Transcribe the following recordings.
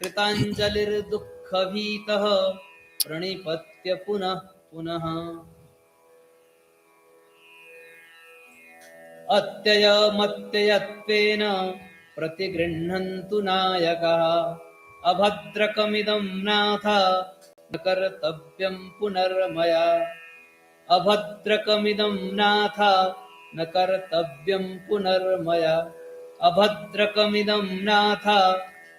कृताञ्जलिर्दुःखभीतः प्रणिपत्य पुनः पुनः अत्ययमत्ययत्वेन प्रतिगृह्णन्तु नायकः अभद्रकमिदं नाथ न कर्तव्यं पुनर्मया अभद्रकमिदं नाथ न कर्तव्यं पुनर्मया अभद्रकमिदं नाथ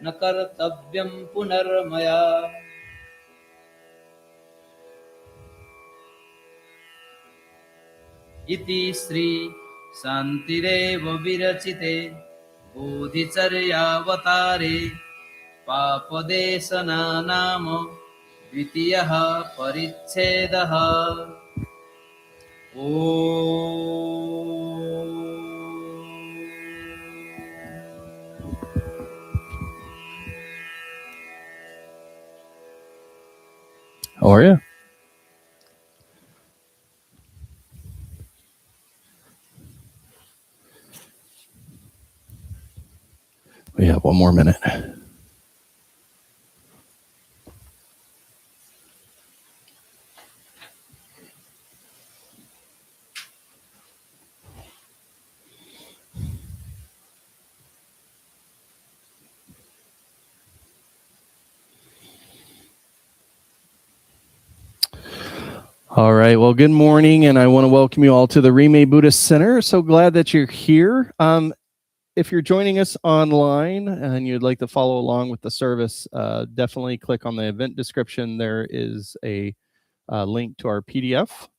न कर्तव्यं पुनर्मया। इति श्री शान्तिरेव विरचिते बोधिचर्यावतारे पापदेशना नाम द्वितीयः परिच्छेदः। ॐ How are you? We have one more minute. All right. Well, good morning, and I want to welcome you all to the Rime Buddhist Center. So glad that you're here. If you're joining us online and you'd like to follow along with the service, definitely click on the event description. There is a link to our PDF.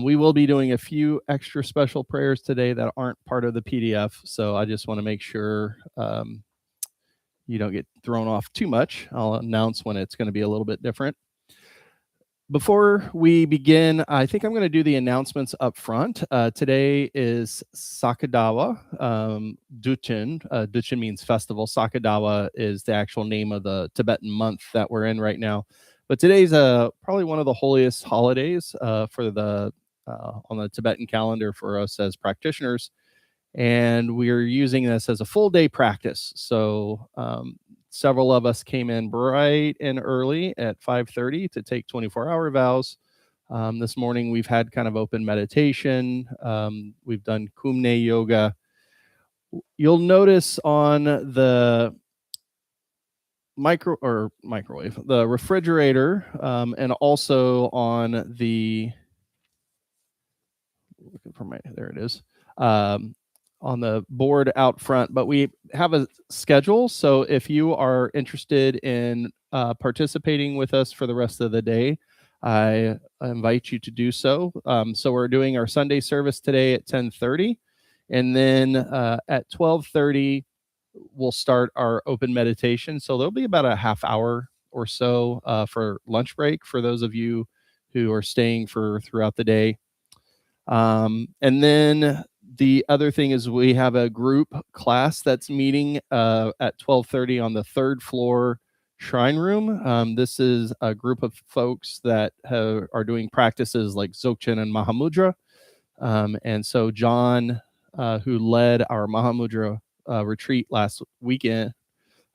We will be doing a few extra special prayers today that aren't part of the PDF. So I just want to make sure you don't get thrown off too much. I'll announce when it's going to be a little bit different. Before we begin, I think I'm going to do the announcements up front. Today is Sakadawa Duchin. Duchin means festival. Sakadawa is the actual name of the Tibetan month that we're in right now. But today's probably one of the holiest holidays for the on the Tibetan calendar for us as practitioners. And we're using this as a full day practice. So several of us came in bright and early at 5:30 to take 24-hour vows. This morning we've had kind of open meditation. We've done Kumne yoga. You'll notice on the microwave, the refrigerator, and also on the there it is. On the board out front, but we have a schedule. So if you are interested in participating with us for the rest of the day, I invite you to do so. So we're doing our Sunday service today at 10:30, and then at 12:30 we'll start our open meditation. So there'll be about a half hour or so for lunch break for those of you who are staying for throughout the day. And then the other thing is we have a group class that's meeting at 12:30 on the third floor shrine room. This is a group of folks that are doing practices like Dzogchen and Mahamudra. And so John, who led our Mahamudra retreat last weekend,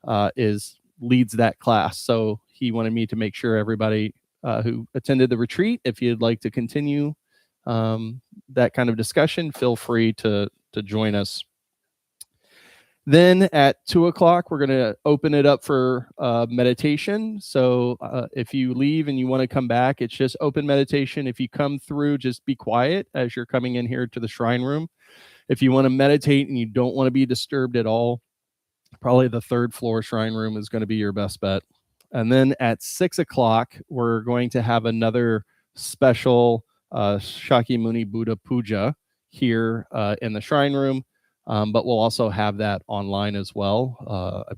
leads that class. So he wanted me to make sure everybody who attended the retreat, if you'd like to continue that kind of discussion, feel free to join us. Then at 2:00, we're going to open it up for meditation. So if you leave and you want to come back, it's just open meditation. If you come through, just be quiet as you're coming in here to the shrine room. If you want to meditate and you don't want to be disturbed at all, probably the third floor shrine room is going to be your best bet. And then at 6:00, we're going to have another special Shakyamuni Buddha Puja here in the shrine room, but we'll also have that online as well. I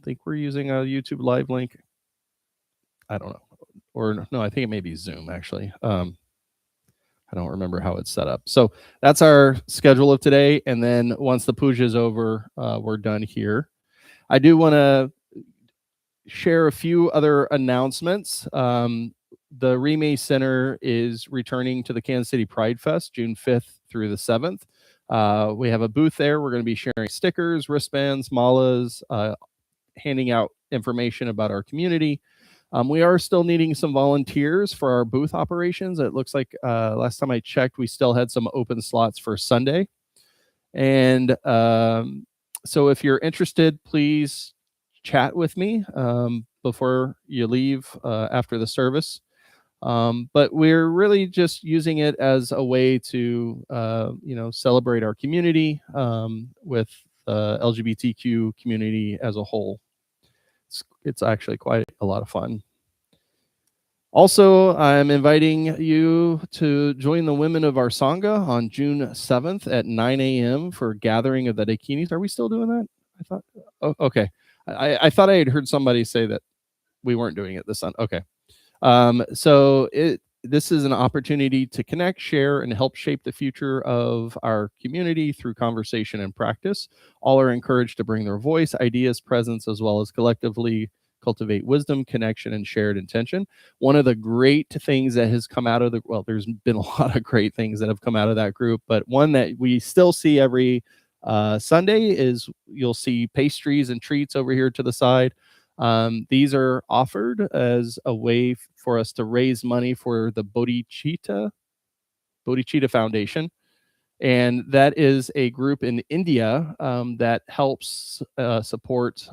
think we're using a YouTube live link. I don't know. Or no, I think it may be Zoom, actually. I don't remember how it's set up. So that's our schedule of today. And then once the puja is over, we're done here. I do want to share a few other announcements. The Rime Center is returning to the Kansas City Pride Fest, June 5th through the 7th. We have a booth there. We're going to be sharing stickers, wristbands, malas, handing out information about our community. We are still needing some volunteers for our booth operations. It looks like last time I checked, we still had some open slots for Sunday. And so if you're interested, please chat with me before you leave after the service. But we're really just using it as a way to, celebrate our community with the LGBTQ community as a whole. It's actually quite a lot of fun. Also, I'm inviting you to join the women of our Sangha on June 7th at 9 a.m. for Gathering of the Dakinis. Are we still doing that? I thought, okay. I thought I had heard somebody say that we weren't doing it this Sunday. Okay. This is an opportunity to connect, share, and help shape the future of our community through conversation and practice. All are encouraged to bring their voice, ideas, presence, as well as collectively cultivate wisdom, connection, and shared intention. One of the great things that has come out of there's been a lot of great things that have come out of that group, but one that we still see every Sunday is you'll see pastries and treats over here to the side. These are offered as a way for us to raise money for the Bodhicitta Foundation. And that is a group in India that helps support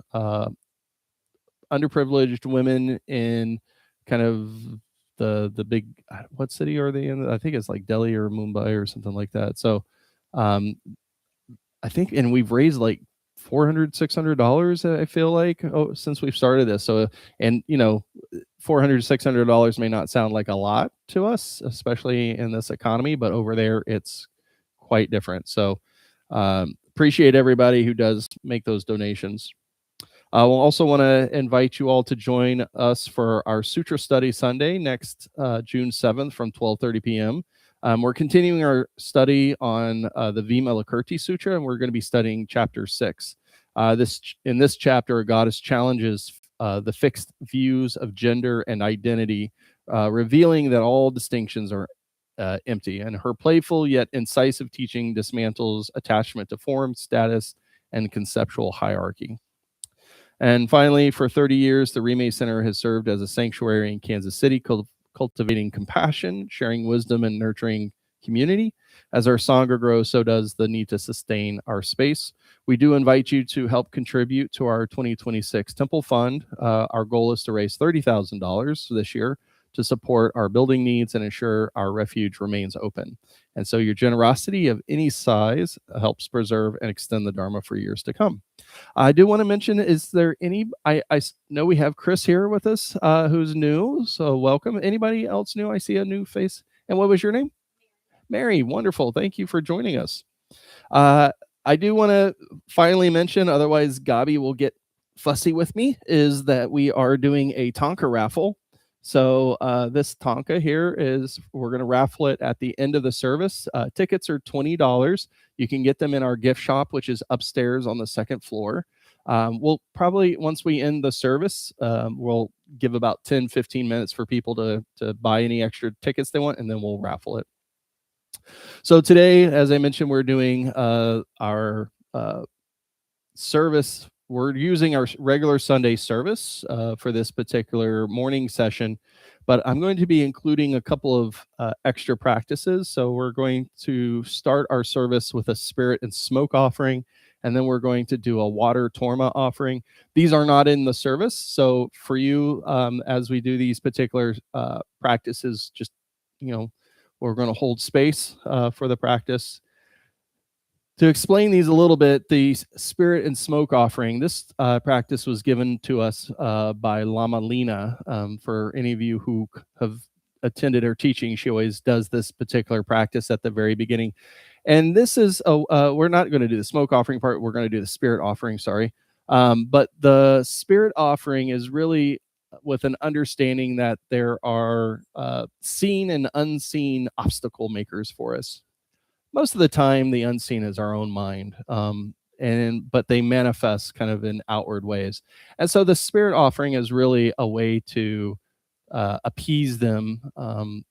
underprivileged women in kind of the big, what city are they in? I think it's like Delhi or Mumbai or something like that. So I think, and we've raised like $400, $600, I feel like, since we've started this. So, and $400, $600 may not sound like a lot to us, especially in this economy, but over there it's quite different. So appreciate everybody who does make those donations. We'll also want to invite you all to join us for our Sutra Study Sunday next June 7th from 12:30 p.m. We're continuing our study on the Vimalakirti Sutra, and we're going to be studying chapter 6. In this chapter, a goddess challenges the fixed views of gender and identity, revealing that all distinctions are empty. And her playful yet incisive teaching dismantles attachment to form, status, and conceptual hierarchy. And finally, for 30 years, the Rime Center has served as a sanctuary in Kansas City, cultivating compassion, sharing wisdom, and nurturing community. As our Sangha grows, so does the need to sustain our space. We do invite you to help contribute to our 2026 Temple Fund. Our goal is to raise $30,000 this year to support our building needs and ensure our refuge remains open. And so your generosity of any size helps preserve and extend the Dharma for years to come. I do want to mention, is there any, I know we have Chris here with us who's new, so welcome. Anybody else new? I see a new face. And what was your name? Mary. Wonderful. Thank you for joining us. I do want to finally mention, otherwise Gabi will get fussy with me, is that we are doing a Tonka raffle. So this Tonka here we're going to raffle it at the end of the service. Tickets are $20. You can get them in our gift shop, which is upstairs on the second floor. We'll probably, once we end the service, we'll give about 10, 15 minutes for people to buy any extra tickets they want, and then we'll raffle it. So today, as I mentioned, we're doing our service. We're using our regular Sunday service for this particular morning session, but I'm going to be including a couple of extra practices. So we're going to start our service with a spirit and smoke offering, and then we're going to do a water torma offering. These are not in the service. So for you, as we do these particular practices, just, we're going to hold space for the practice. To explain these a little bit, the spirit and smoke offering, this practice was given to us by Lama Lena. For any of you who have attended her teaching, she always does this particular practice at the very beginning. And this is, we're not going to do the smoke offering part, we're going to do the spirit offering, sorry. But the spirit offering is really with an understanding that there are seen and unseen obstacle makers for us. Most of the time, the unseen is our own mind, but they manifest kind of in outward ways. And so the spirit offering is really a way to appease them,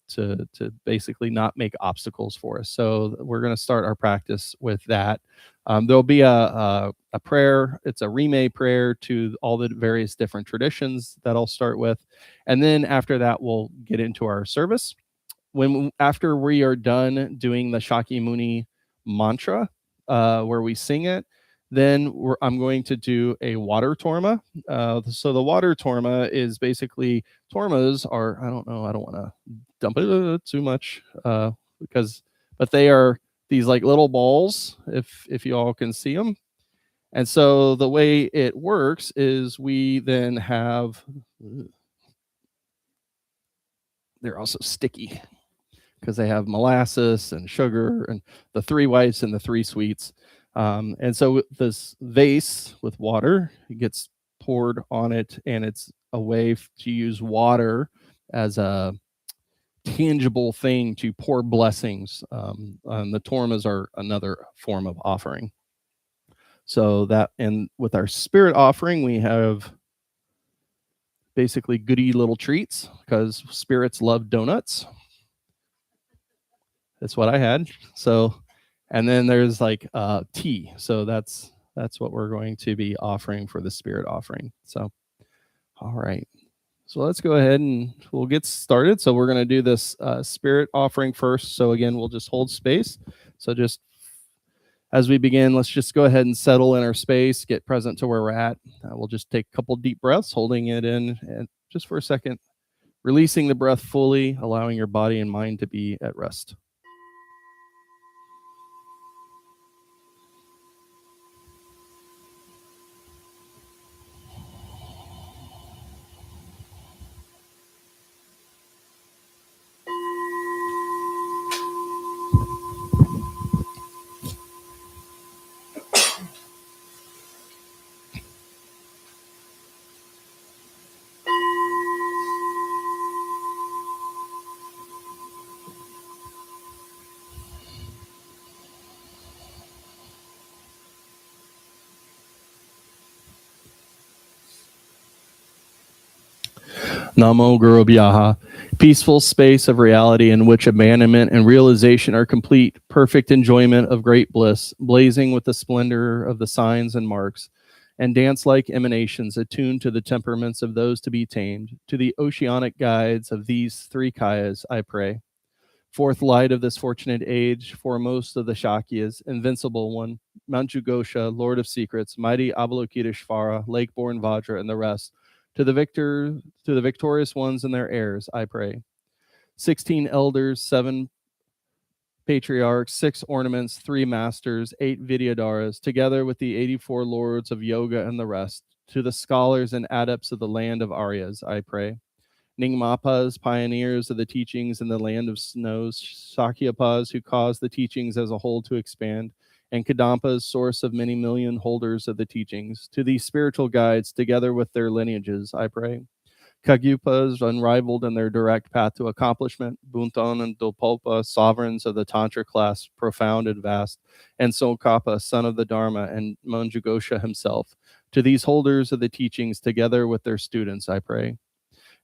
to basically not make obstacles for us. So we're going to start our practice with that. There'll be a prayer. It's a Rime prayer to all the various different traditions that I'll start with. And then after that, we'll get into our service. After we are done doing the Shakyamuni mantra, where we sing it, then I'm going to do a water torma. So the water torma is basically, tormas are, I don't know, I don't want to dump it too much, but they are these like little balls, if you all can see them. And so the way it works is we then have, they're also sticky because they have molasses and sugar and the 3 whites and the 3 sweets. And so this vase with water gets poured on it, and it's a way to use water as a tangible thing to pour blessings. And the tormas are another form of offering. So that, and with our spirit offering, we have basically goody little treats because spirits love donuts. That's what I had. So, and then there's like tea. So that's what we're going to be offering for the spirit offering. So, all right. So let's go ahead and we'll get started. So we're going to do this spirit offering first. So again, we'll just hold space. So just as we begin, let's just go ahead and settle in our space, get present to where we're at. We'll just take a couple deep breaths, holding it in and just for a second, releasing the breath fully, allowing your body and mind to be at rest. Namo Guru Bhyaha, peaceful space of reality in which abandonment and realization are complete, perfect enjoyment of great bliss, blazing with the splendor of the signs and marks, and dance-like emanations attuned to the temperaments of those to be tamed, to the oceanic guides of these 3 kayas, I pray. Fourth light of this fortunate age, foremost of the Shakyas, invincible one, Manjughosha, Lord of Secrets, mighty Avalokiteshvara, Lake-born Vajra, and the rest, to the victorious ones and their heirs, I pray. 16 elders, 7 patriarchs, 6 ornaments, 3 masters, 8 Vidyadharas, together with the 84 lords of yoga and the rest, to the scholars and adepts of the land of Aryas, I pray. Nyingmapas, pioneers of the teachings in the land of snows, Sakyapas, who caused the teachings as a whole to expand, and Kadampas, source of many million holders of the teachings, to these spiritual guides, together with their lineages, I pray. Kagyupas, unrivaled in their direct path to accomplishment, Bunton and Dolpopa, sovereigns of the Tantra class, profound and vast, and Tsongkhapa, son of the Dharma, and Manjughosha himself, to these holders of the teachings, together with their students, I pray.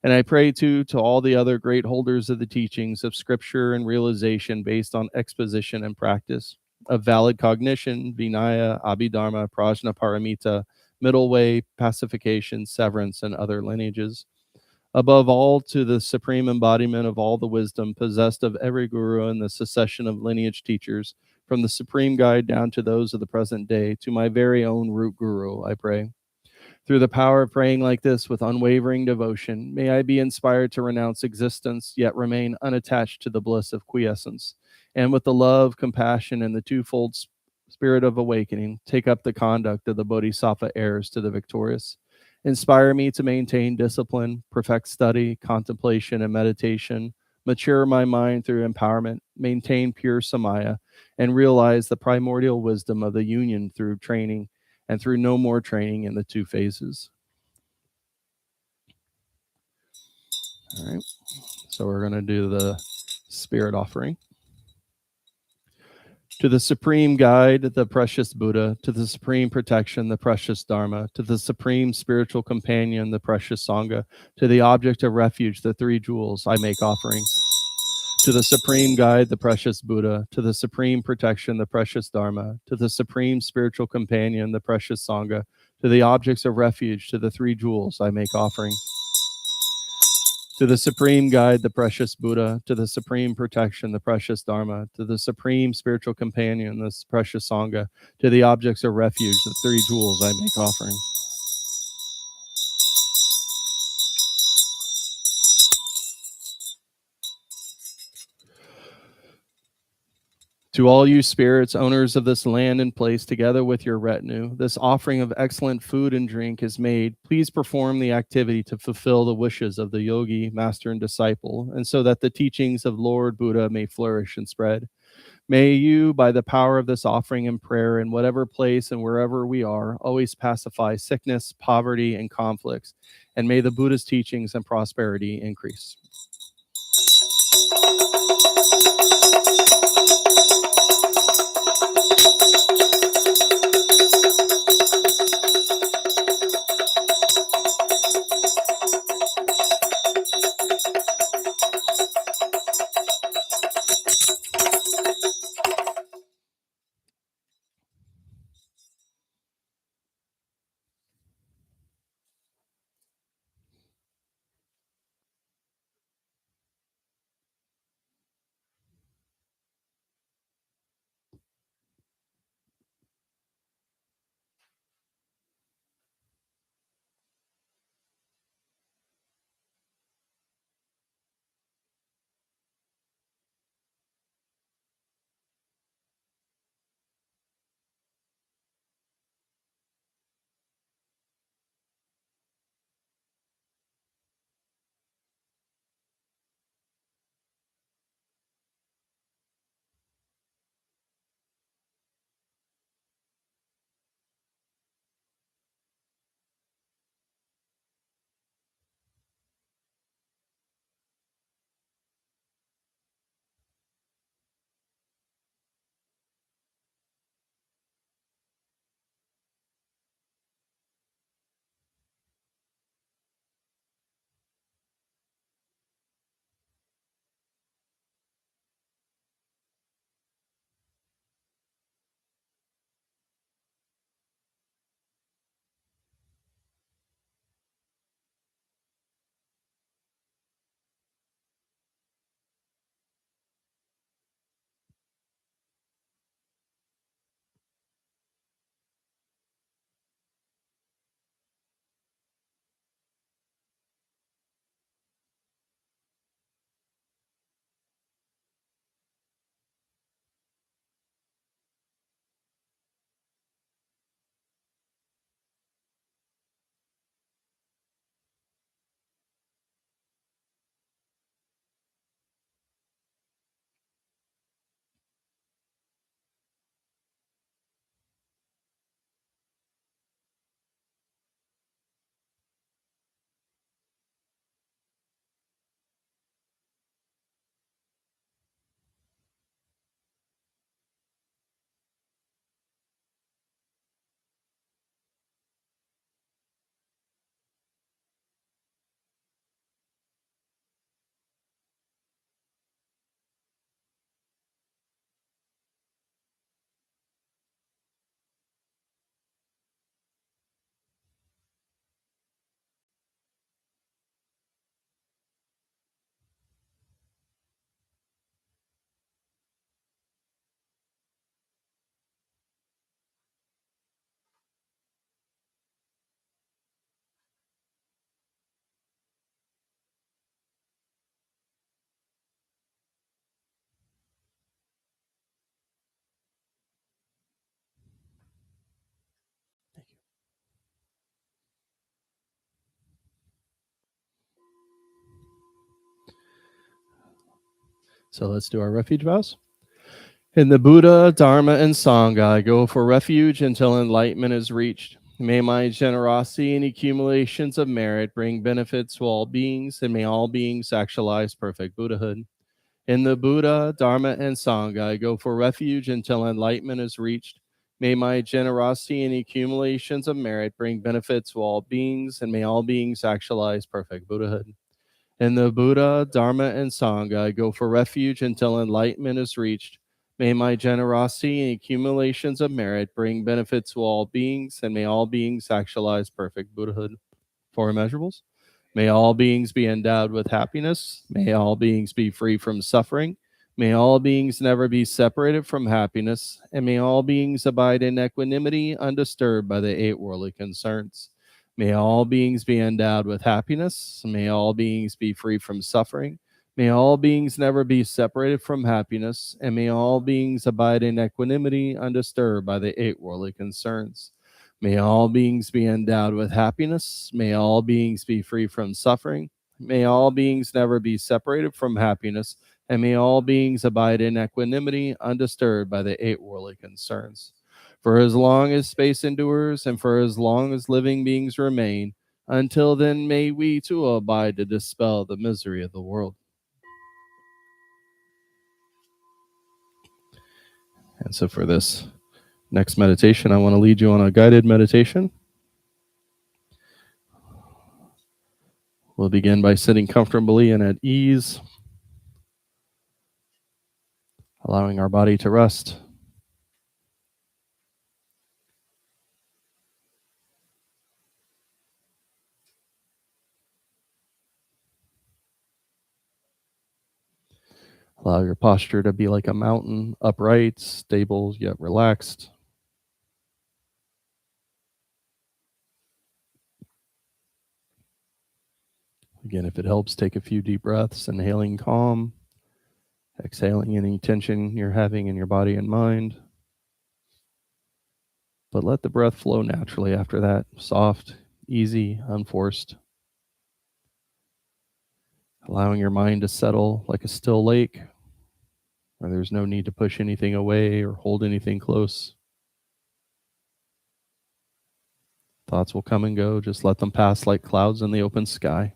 And I pray too to all the other great holders of the teachings of scripture and realization based on exposition and practice, of valid cognition, Vinaya, Abhidharma, Prajna Paramita, middle way, pacification, severance, and other lineages. Above all, to the supreme embodiment of all the wisdom possessed of every guru and the succession of lineage teachers, from the supreme guide down to those of the present day, to my very own root guru, I pray. Through the power of praying like this with unwavering devotion, may I be inspired to renounce existence, yet remain unattached to the bliss of quiescence, and with the love, compassion, and the twofold spirit of awakening, take up the conduct of the Bodhisattva heirs to the victorious. Inspire me to maintain discipline, perfect study, contemplation, and meditation, mature my mind through empowerment, maintain pure samaya, and realize the primordial wisdom of the union through training, and through no more training in the 2 phases. All right, so we're going to do the spirit offering. To the supreme guide, the precious Buddha, to the supreme protection, the precious Dharma, to the supreme spiritual companion, the precious Sangha, to the object of refuge, the three jewels, I make offerings. To the supreme guide, the precious Buddha, to the supreme protection, the precious Dharma, to the supreme spiritual companion, the precious Sangha, to the objects of refuge, to the three jewels, I make offerings. To the supreme guide, the precious Buddha, to the supreme protection, the precious Dharma, to the supreme spiritual companion, the precious Sangha, to the objects of refuge, the three jewels, I make offerings. To all you spirits, owners of this land and place, together with your retinue, this offering of excellent food and drink is made. Please perform the activity to fulfill the wishes of the yogi, master, and disciple, and so that the teachings of Lord Buddha may flourish and spread. May you, by the power of this offering and prayer, in whatever place and wherever we are, always pacify sickness, poverty, and conflicts, and may the Buddha's teachings and prosperity increase. So let's do our refuge vows. In the Buddha, Dharma, and Sangha, I go for refuge until enlightenment is reached. May my generosity and accumulations of merit bring benefits to all beings, and may all beings actualize perfect Buddhahood. In the Buddha, Dharma, and Sangha, I go for refuge until enlightenment is reached. May my generosity and accumulations of merit bring benefit to all beings, and may all beings actualize perfect Buddhahood. In the Buddha, Dharma, and Sangha, I go for refuge until enlightenment is reached. May my generosity and accumulations of merit bring benefit to all beings, and may all beings actualize perfect Buddhahood. Four immeasurables. May all beings be endowed with happiness. May all beings be free from suffering. May all beings never be separated from happiness. And may all beings abide in equanimity, undisturbed by the eight worldly concerns. May all beings be endowed with happiness. May all beings be free from suffering. May all beings never be separated from happiness. And may all beings abide in equanimity, undisturbed by the eight worldly concerns. May all beings be endowed with happiness. May all beings be free from suffering. May all beings never be separated from happiness. And may all beings abide in equanimity, undisturbed by the eight worldly concerns. For as long as space endures, and for as long as living beings remain, until then may we too abide to dispel the misery of the world. And so for this next meditation, I want to lead you on a guided meditation. We'll begin by sitting comfortably and at ease, allowing our body to rest. Allow your posture to be like a mountain, upright, stable, yet relaxed. Again, if it helps, take a few deep breaths, inhaling calm, exhaling any tension you're having in your body and mind. But let the breath flow naturally after that, soft, easy, unforced. Allowing your mind to settle like a still lake, where there's no need to push anything away or hold anything close. Thoughts will come and go, just let them pass like clouds in the open sky.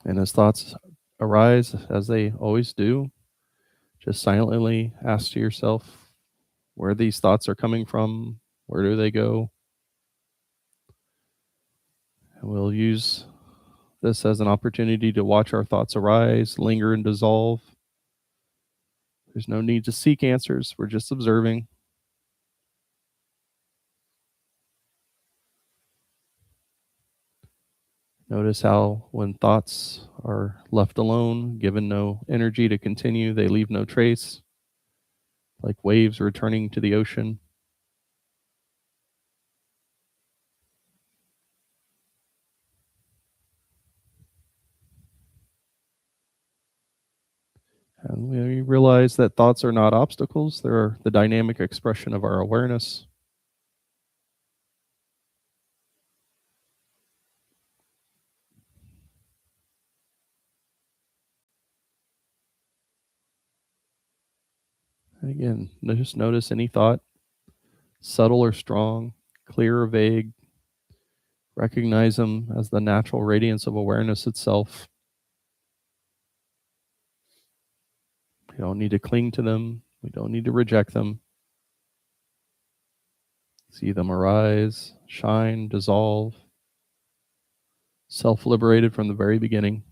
And as thoughts arise, as they always do, just silently ask to yourself where these thoughts are coming from, where do they go? And we'll use this as an opportunity to watch our thoughts arise, linger, and dissolve. There's no need to seek answers. We're just observing. Notice how when thoughts are left alone, given no energy to continue, they leave no trace, like waves returning to the ocean. And we realize that thoughts are not obstacles, they're the dynamic expression of our awareness. And again, just notice any thought, subtle or strong, clear or vague. Recognize them as the natural radiance of awareness itself. We don't need to cling to them. We don't need to reject them. See them arise, shine, dissolve, self-liberated from the very beginning.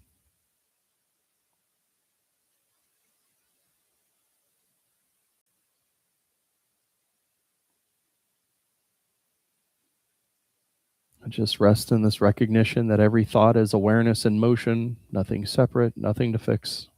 And just rest in this recognition that every thought is awareness in motion, nothing separate, nothing to fix.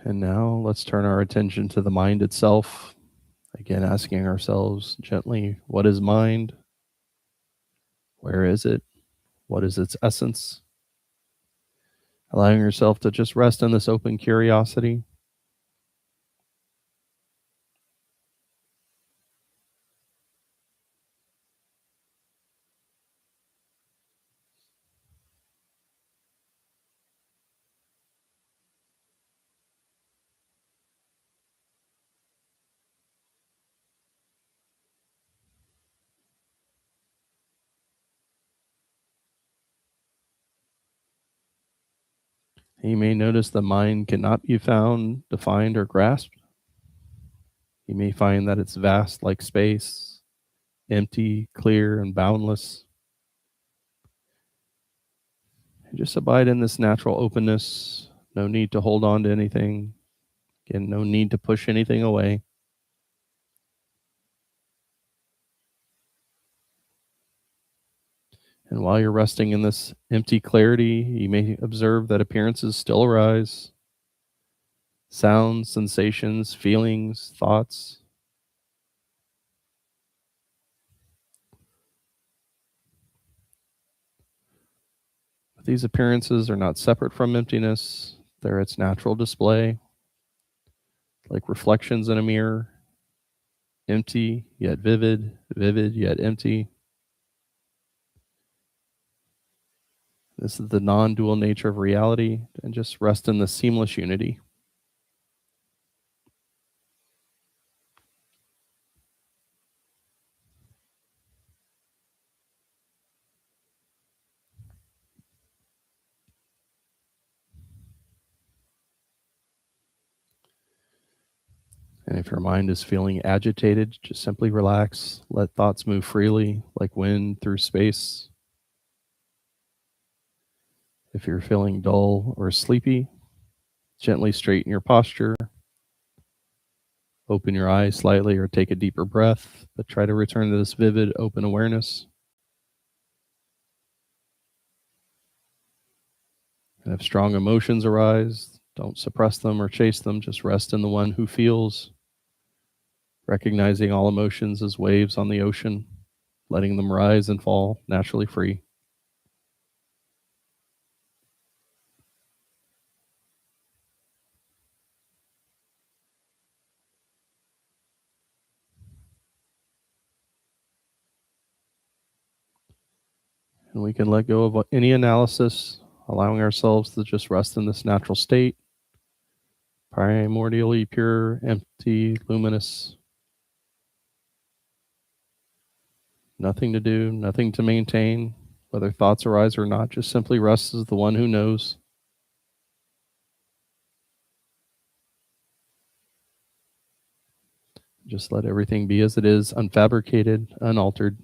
And now let's turn our attention to the mind itself. Again, asking ourselves gently, what is mind? Where is it? What is its essence? Allowing yourself to just rest in this open curiosity. You may notice the mind cannot be found, defined, or grasped. You may find that it's vast like space, empty, clear, and boundless. And just abide in this natural openness. No need to hold on to anything. Again, no need to push anything away. And while you're resting in this empty clarity, you may observe that appearances still arise. Sounds, sensations, feelings, thoughts. But these appearances are not separate from emptiness. They're its natural display, like reflections in a mirror, empty yet vivid, vivid yet empty. This is the non dual nature of reality, and just rest in the seamless unity. And if your mind is feeling agitated, just simply relax. Let thoughts move freely, like wind through space. If you're feeling dull or sleepy, gently straighten your posture. Open your eyes slightly or take a deeper breath, but try to return to this vivid, open awareness. And if strong emotions arise, don't suppress them or chase them. Just rest in the one who feels, recognizing all emotions as waves on the ocean, letting them rise and fall naturally free. And we can let go of any analysis, allowing ourselves to just rest in this natural state, primordially pure, empty, luminous. Nothing to do, nothing to maintain, whether thoughts arise or not. Just simply rest as the one who knows. Just let everything be as it is, unfabricated, unaltered.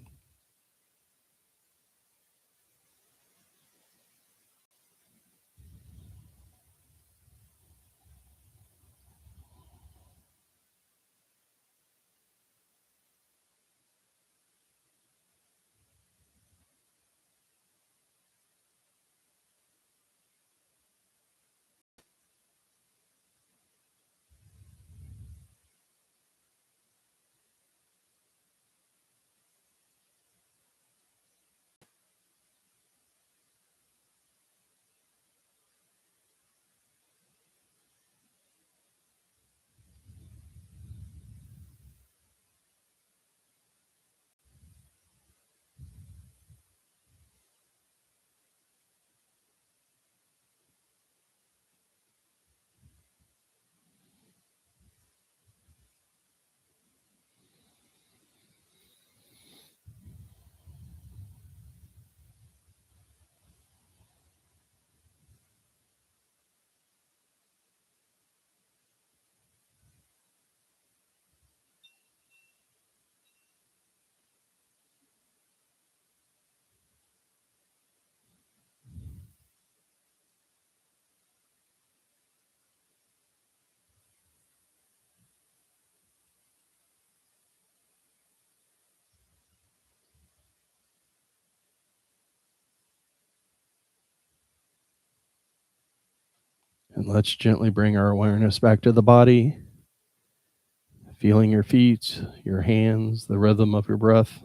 And let's gently bring our awareness back to the body, feeling your feet, your hands, the rhythm of your breath.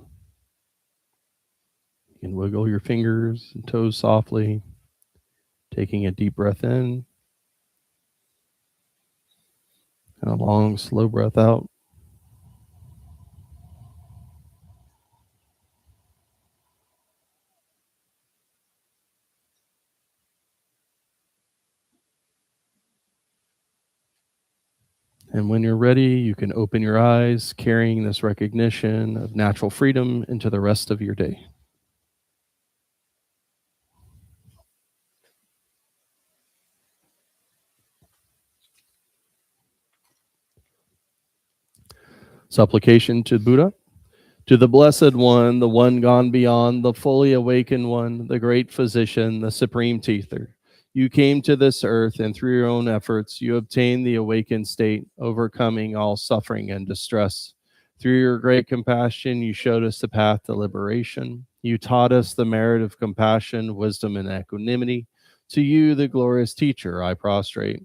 You can wiggle your fingers and toes softly, taking a deep breath in and a long, slow breath out. And when you're ready, you can open your eyes, carrying this recognition of natural freedom into the rest of your day. Supplication to Buddha. To the Blessed One, the one gone beyond, the fully awakened one, the great physician, the supreme teacher. You came to this earth, and through your own efforts, you obtained the awakened state, overcoming all suffering and distress. Through your great compassion, you showed us the path to liberation. You taught us the merit of compassion, wisdom, and equanimity. To you, the glorious teacher, I prostrate.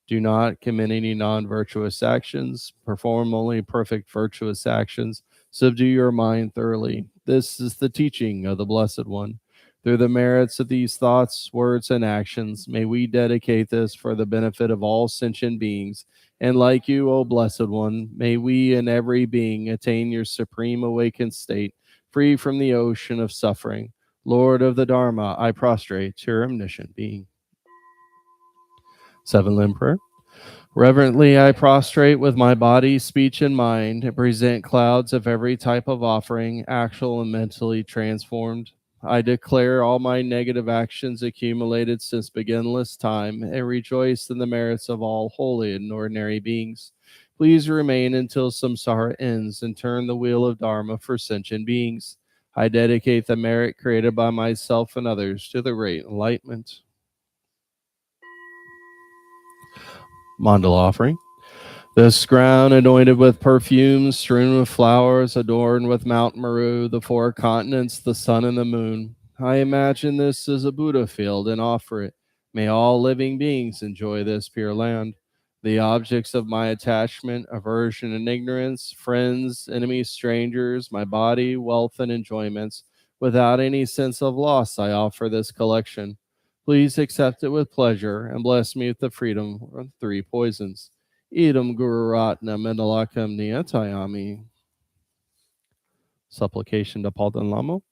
Do not commit any non-virtuous actions, perform only perfect virtuous actions. Subdue your mind thoroughly. This is the teaching of the Blessed One. Through the merits of these thoughts, words, and actions, may we dedicate this for the benefit of all sentient beings. And like you, O Blessed One, may we and every being attain your supreme awakened state, free from the ocean of suffering. Lord of the Dharma, I prostrate to your omniscient being. 7-limb prayer. Reverently, I prostrate with my body, speech, and mind and present clouds of every type of offering, actual and mentally transformed. I declare all my negative actions accumulated since beginless time and rejoice in the merits of all holy and ordinary beings. Please remain until samsara ends and turn the wheel of Dharma for sentient beings. I dedicate the merit created by myself and others to the great enlightenment. Mandala offering. This ground anointed with perfumes, strewn with flowers, adorned with Mount Meru, the 4 continents, the sun, and the moon. I imagine this as a Buddha field and offer it. May all living beings enjoy this pure land. The objects of my attachment, aversion, and ignorance, friends, enemies, strangers, my body, wealth, and enjoyments, without any sense of loss, I offer this collection. Please accept it with pleasure and bless me with the freedom of 3 poisons. Idam Guru Ratna Mendalakam Niyatayami. Supplication to Palden Lamo.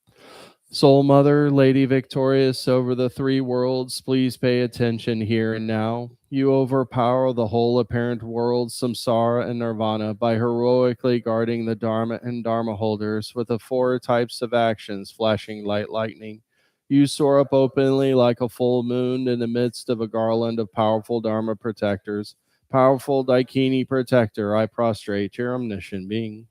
Soul Mother, Lady victorious over the 3 worlds, please pay attention here and now. You overpower the whole apparent world, samsara and nirvana, by heroically guarding the Dharma and Dharma holders with the 4 types of actions, flashing light lightning. You soar up openly like a full moon in the midst of a garland of powerful Dharma protectors. Powerful Daikini protector, I prostrate to your omniscient being.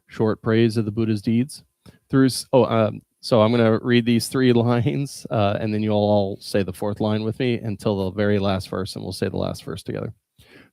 Short praise of the Buddha's deeds. So I'm going to read these 3 lines, and then you'll all say the 4th line with me until the very last verse, and we'll say the last verse together.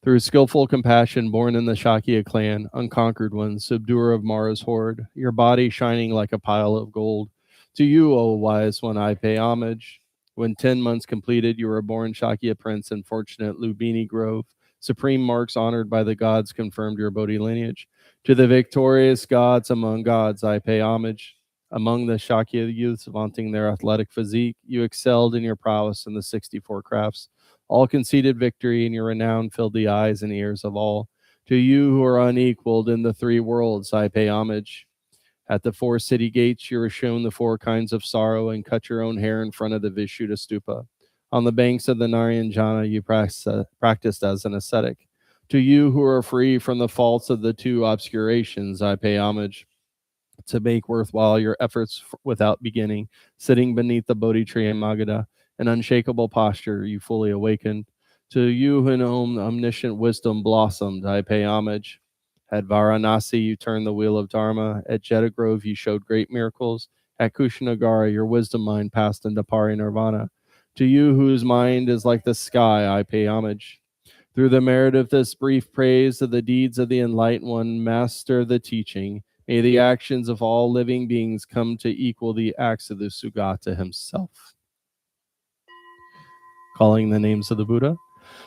Through skillful compassion, born in the Shakya clan, unconquered one, subduer of Mara's horde, your body shining like a pile of gold. To you, O wise one, I pay homage. When 10 months completed, you were born Shakya prince in fortunate Lumbini Grove. Supreme marks honored by the gods confirmed your Bodhi lineage. To the victorious gods among gods, I pay homage. Among the Shakya youths vaunting their athletic physique, you excelled in your prowess in the 64 crafts. All conceded victory, and your renown filled the eyes and ears of all. To you who are unequaled in the 3 worlds, I pay homage. At the 4 city gates, you were shown the 4 kinds of sorrow and cut your own hair in front of the Vishuddha stupa. On the banks of the Narayana, you practiced as an ascetic. To you who are free from the faults of the 2 obscurations, I pay homage. To make worthwhile your efforts without beginning, sitting beneath the Bodhi tree in Magadha, an unshakable posture, you fully awakened. To you in whom omniscient wisdom blossomed, I pay homage. At Varanasi, you turned the wheel of Dharma. At Jeddah Grove, you showed great miracles. At Kushanagara, your wisdom mind passed into parinirvana. To you whose mind is like the sky, I pay homage. Through the merit of this brief praise of the deeds of the enlightened one, master the teaching, May the actions of all living beings come to equal the acts of the Sugata himself. Calling the names of the Buddha.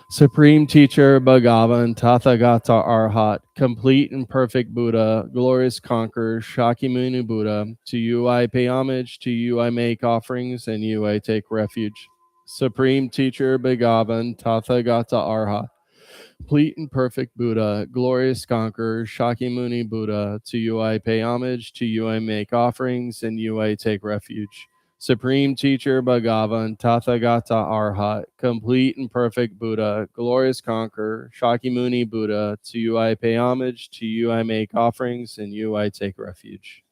Supreme Teacher, Bhagavan, Tathagata Arhat, complete and perfect Buddha, glorious conqueror, Shakyamuni Buddha, to you I pay homage, to you I make offerings, and you I take refuge. Supreme Teacher, Bhagavan, Tathagata Arhat, complete and perfect Buddha, glorious conqueror, Shakyamuni Buddha, to you I pay homage, to you I make offerings, and you I take refuge. Supreme Teacher, Bhagavan, Tathagata Arhat, complete and perfect Buddha, glorious conqueror, Shakyamuni Buddha, to you I pay homage, to you I make offerings, and you I take refuge.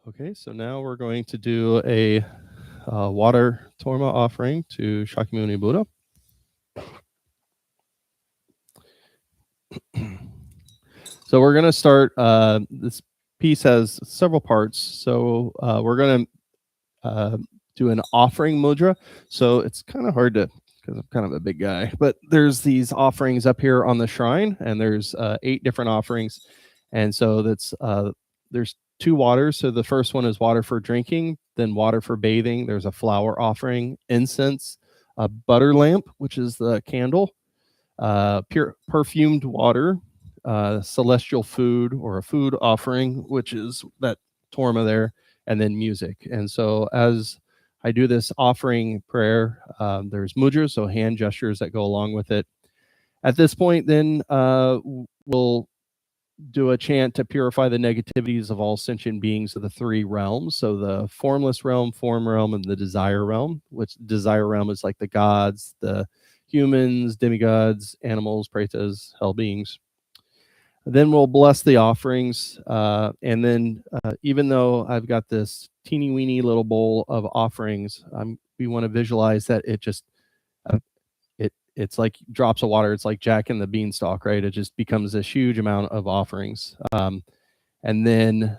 Okay, so now we're going to do a water torma offering to Shakyamuni Buddha. So we're going to start, this piece has several parts. So we're going to do an offering mudra. So it's kind of hard to, because I'm kind of a big guy, but there's these offerings up here on the shrine, and there's 8 different offerings. And so there's 2 waters. So the first one is water for drinking, then water for bathing. There's a flower offering, incense, a butter lamp, which is the candle, pure perfumed water, celestial food or a food offering, which is that torma there, and then music. And so as I do this offering prayer, there's mudras, so hand gestures that go along with it. At this point, then we'll do a chant to purify the negativities of all sentient beings of the three realms. So the formless realm, form realm, and the desire realm, which desire realm is like the gods, the humans, demigods, animals, pretas, hell beings. Then we'll bless the offerings. And then even though I've got this teeny weeny little bowl of offerings, we want to visualize that it just, it's like drops of water. It's like Jack and the Beanstalk, right? It just becomes this huge amount of offerings. And then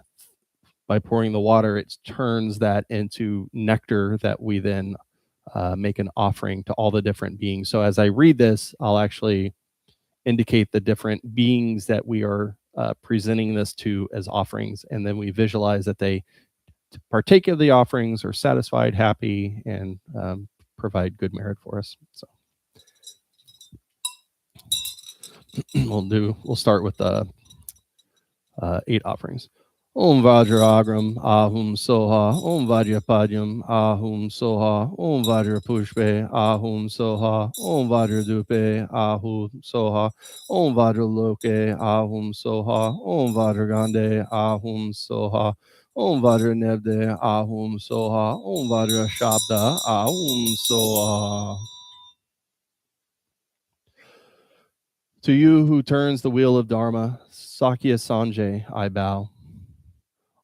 by pouring the water, it turns that into nectar that we then make an offering to all the different beings. So as I read this, I'll actually indicate the different beings that we are presenting this to as offerings. And then we visualize that they partake of the offerings, are satisfied, happy, and provide good merit for us. So we'll start with 8 offerings. Om Vajragram Ahum Soha, Om Vajrapadyam Ahum Soha, Om Vajrapushpe Ahum Soha, Om Vajradupe Ahum Soha, Om Vajraloke Ahum Soha, Om Vajragande Ahum Soha, Om Vajranebde Ahum Soha, Om Vajrashabda Ahum Soha. To you who turns the wheel of Dharma, Sakya Sanjay, I bow.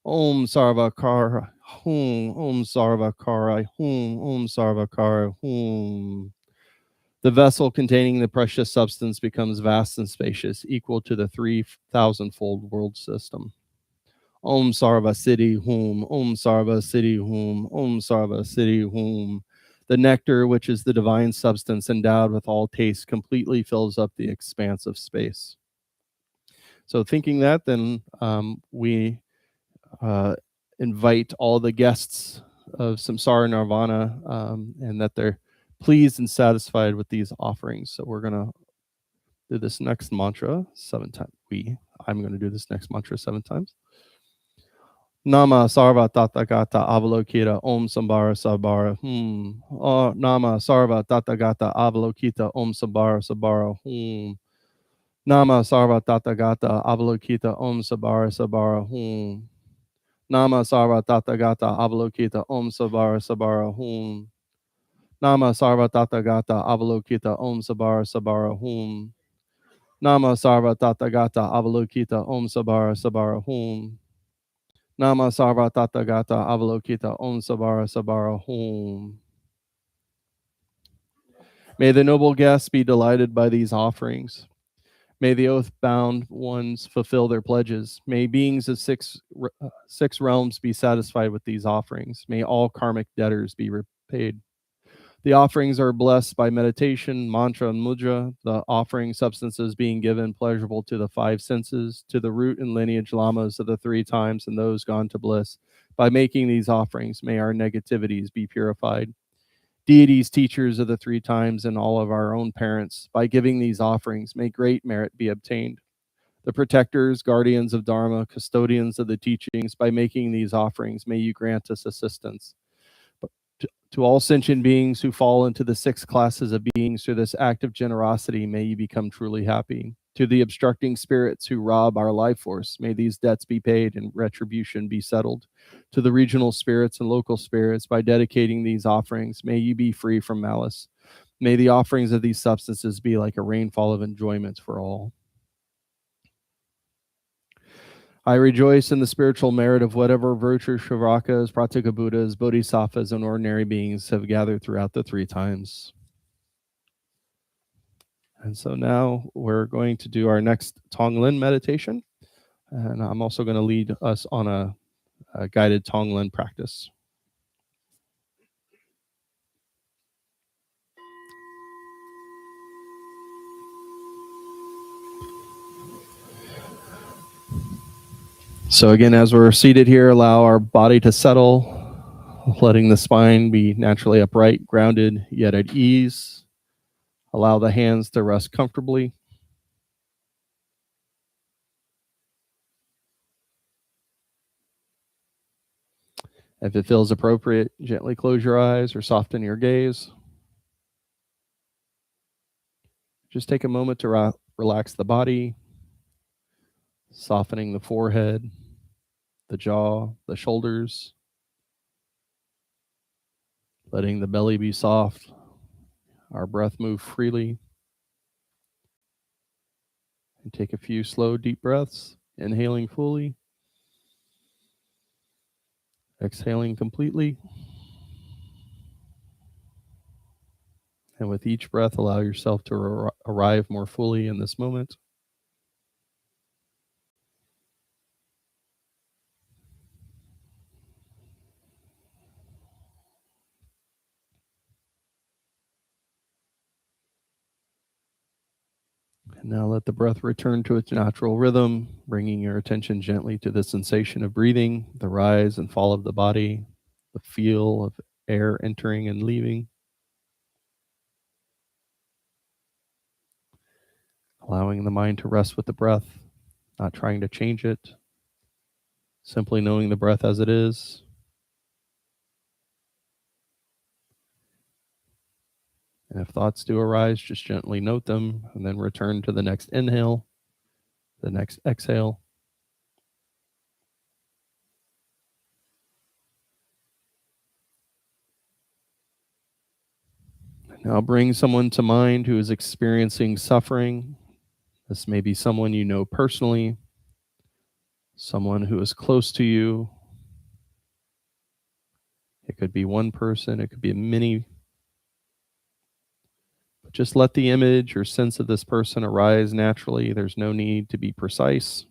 Om Sarvakara Hum, Om Sarvakara Hum, Om Sarvakara Hum. The vessel containing the precious substance becomes vast and spacious, equal to the 3,000-fold world system. Om Sarva Siddhi Hum, Om Sarva Siddhi Hum, Om Sarva Siddhi Hum. The nectar, which is the divine substance endowed with all taste, completely fills up the expanse of space. So thinking that, then we invite all the guests of Samsara Nirvana and that they're pleased and satisfied with these offerings. So we're going to do this next mantra 7 times. I'm going to do this next mantra 7 times. Nama Sarva Tathagata Avalokita Om Sambara Sabara Nama Sarva Tathagata Avalokita Om Sambara Sabara Nama Sarva Tathagata Avalokita Om Sabara Sabara Nama Sarva Tathagata Avalokita Om Sabara Sabara Hum. Nama Sarva Tathagata Avalokita Om Sabara Sabara Hum. Nama Sarva Tathagata Avalokita Om Sabara Sabara Hum. Nama Sarva Tathagata Avalokita Om Sabara Sabara Hum. May the noble guests be delighted by these offerings. May the oath-bound ones fulfill their pledges. May beings of six realms be satisfied with these offerings. May all karmic debtors be repaid. The offerings are blessed by meditation, mantra, and mudra, the offering substances being given pleasurable to the 5 senses, to the root and lineage lamas of the 3 times and those gone to bliss. By making these offerings, may our negativities be purified. Deities, teachers of the 3 times, and all of our own parents, by giving these offerings, may great merit be obtained. The protectors, guardians of Dharma, custodians of the teachings, by making these offerings, may you grant us assistance. To all sentient beings who fall into the 6 classes of beings through this act of generosity, may you become truly happy. To the obstructing spirits who rob our life force, may these debts be paid and retribution be settled. To the regional spirits and local spirits, by dedicating these offerings, may you be free from malice. May the offerings of these substances be like a rainfall of enjoyment for all. I rejoice in the spiritual merit of whatever virtue Shravakas, Pratyeka Buddhas, Bodhisattvas, and ordinary beings have gathered throughout the 3 times. And so now we're going to do our next Tonglen meditation. And I'm also going to lead us on a guided Tonglen practice. So again, as we're seated here, allow our body to settle, letting the spine be naturally upright, grounded, yet at ease. Allow the hands to rest comfortably. If it feels appropriate, gently close your eyes or soften your gaze. Just take a moment to relax the body, softening the forehead, the jaw, the shoulders, letting the belly be soft, our breath move freely. And take a few slow, deep breaths, inhaling fully, exhaling completely. And with each breath, allow yourself to arrive more fully in this moment. And now let the breath return to its natural rhythm, bringing your attention gently to the sensation of breathing, the rise and fall of the body, the feel of air entering and leaving. Allowing the mind to rest with the breath, not trying to change it, simply knowing the breath as it is. And if thoughts do arise, just gently note them and then return to the next inhale, the next exhale. Now bring someone to mind who is experiencing suffering. This may be someone you know personally, someone who is close to you. It could be one person, it could be many. But just let the image or sense of this person arise naturally. There's no need to be precise.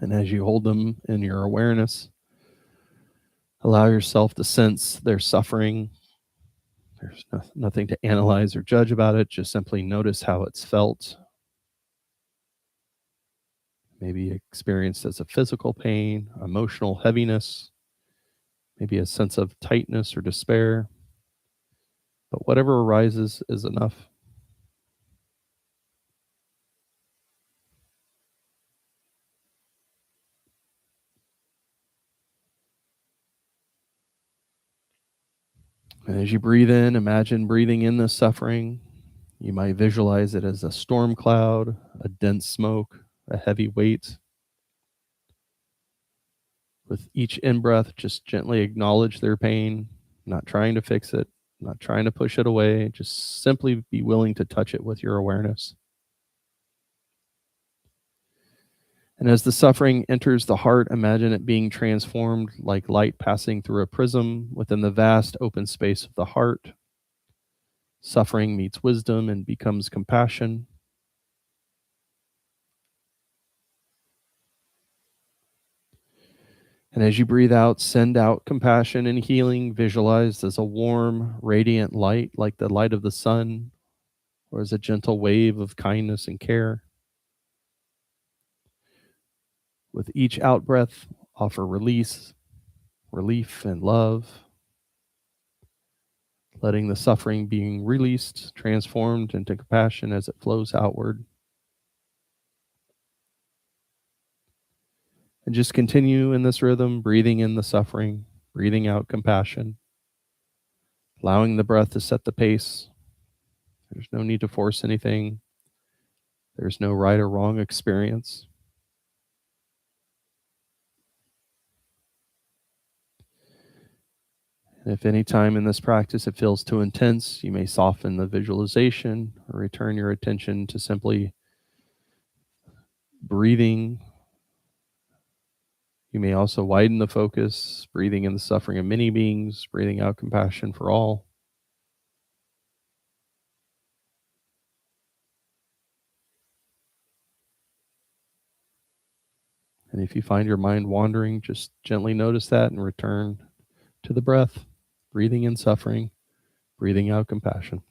And as you hold them in your awareness, allow yourself to sense their suffering. There's nothing to analyze or judge about it. Just simply notice how it's felt. Maybe experienced as a physical pain, emotional heaviness, maybe a sense of tightness or despair. But whatever arises is enough. And as you breathe in, imagine breathing in the suffering. You might visualize it as a storm cloud, a dense smoke, a heavy weight. With each in-breath, just gently acknowledge their pain, not trying to fix it, not trying to push it away. Just simply be willing to touch it with your awareness. And as the suffering enters the heart, imagine it being transformed like light passing through a prism within the vast open space of the heart. Suffering meets wisdom and becomes compassion. And as you breathe out, send out compassion and healing, visualized as a warm, radiant light like the light of the sun, or as a gentle wave of kindness and care. With each out breath, offer release, relief, and love, letting the suffering being released, transformed into compassion as it flows outward. And just continue in this rhythm, breathing in the suffering, breathing out compassion, allowing the breath to set the pace. There's no need to force anything. There's no right or wrong experience. And if any time in this practice it feels too intense, you may soften the visualization or return your attention to simply breathing. You may also widen the focus, breathing in the suffering of many beings, breathing out compassion for all. And if you find your mind wandering, just gently notice that and return to the breath, breathing in suffering, breathing out compassion.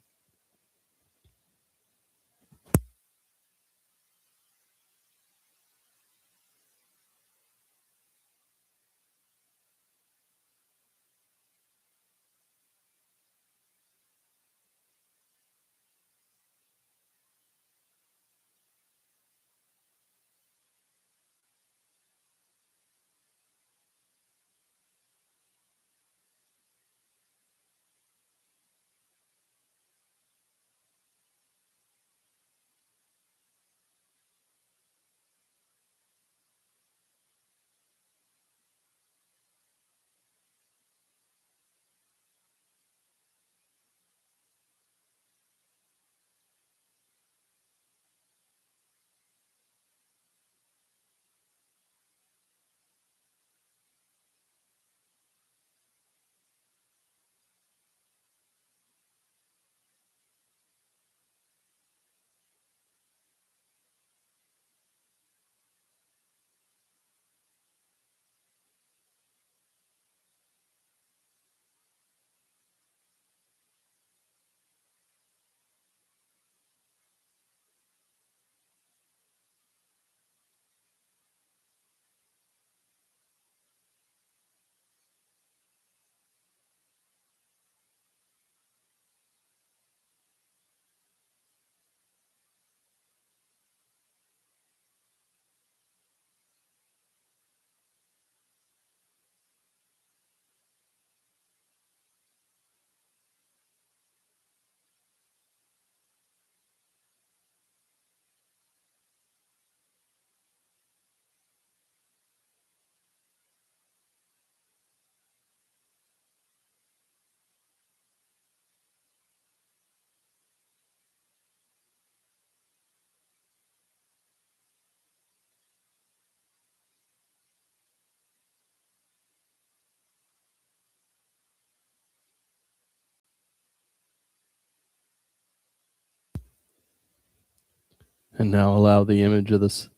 And now allow the image of this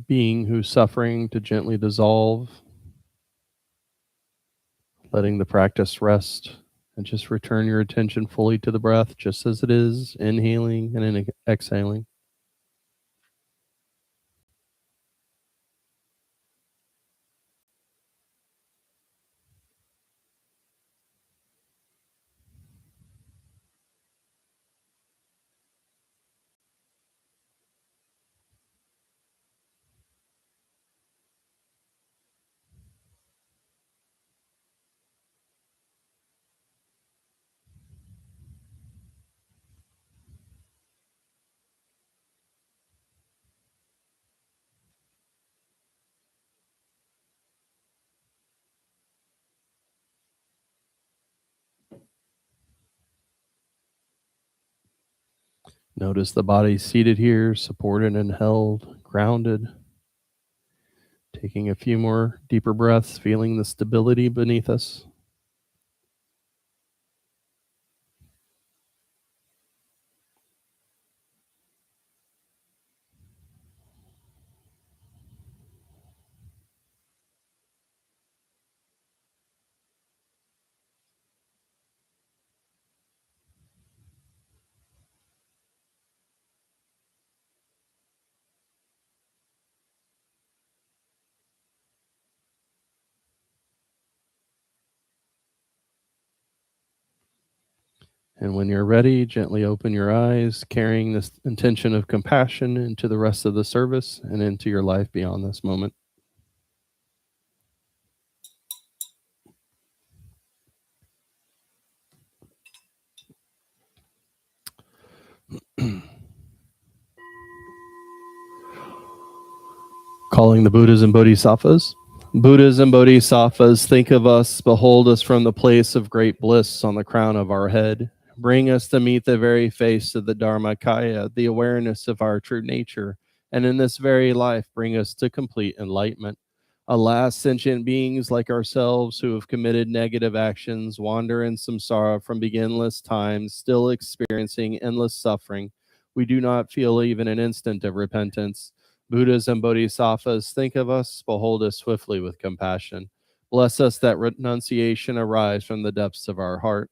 being who's suffering to gently dissolve, letting the practice rest, and just return your attention fully to the breath just as it is, inhaling and exhaling. Notice the body seated here, supported and held, grounded. Taking a few more deeper breaths, feeling the stability beneath us. And when you're ready, gently open your eyes, carrying this intention of compassion into the rest of the service and into your life beyond this moment. Calling the Buddhas and Bodhisattvas. Buddhas and Bodhisattvas, think of us, behold us from the place of great bliss on the crown of our head. Bring us to meet the very face of the Dharmakaya, the awareness of our true nature, and in this very life bring us to complete enlightenment. Alas, sentient beings like ourselves who have committed negative actions wander in samsara from beginless times, still experiencing endless suffering. We do not feel even an instant of repentance. Buddhas and Bodhisattvas, think of us, behold us swiftly with compassion. Bless us that renunciation arise from the depths of our heart.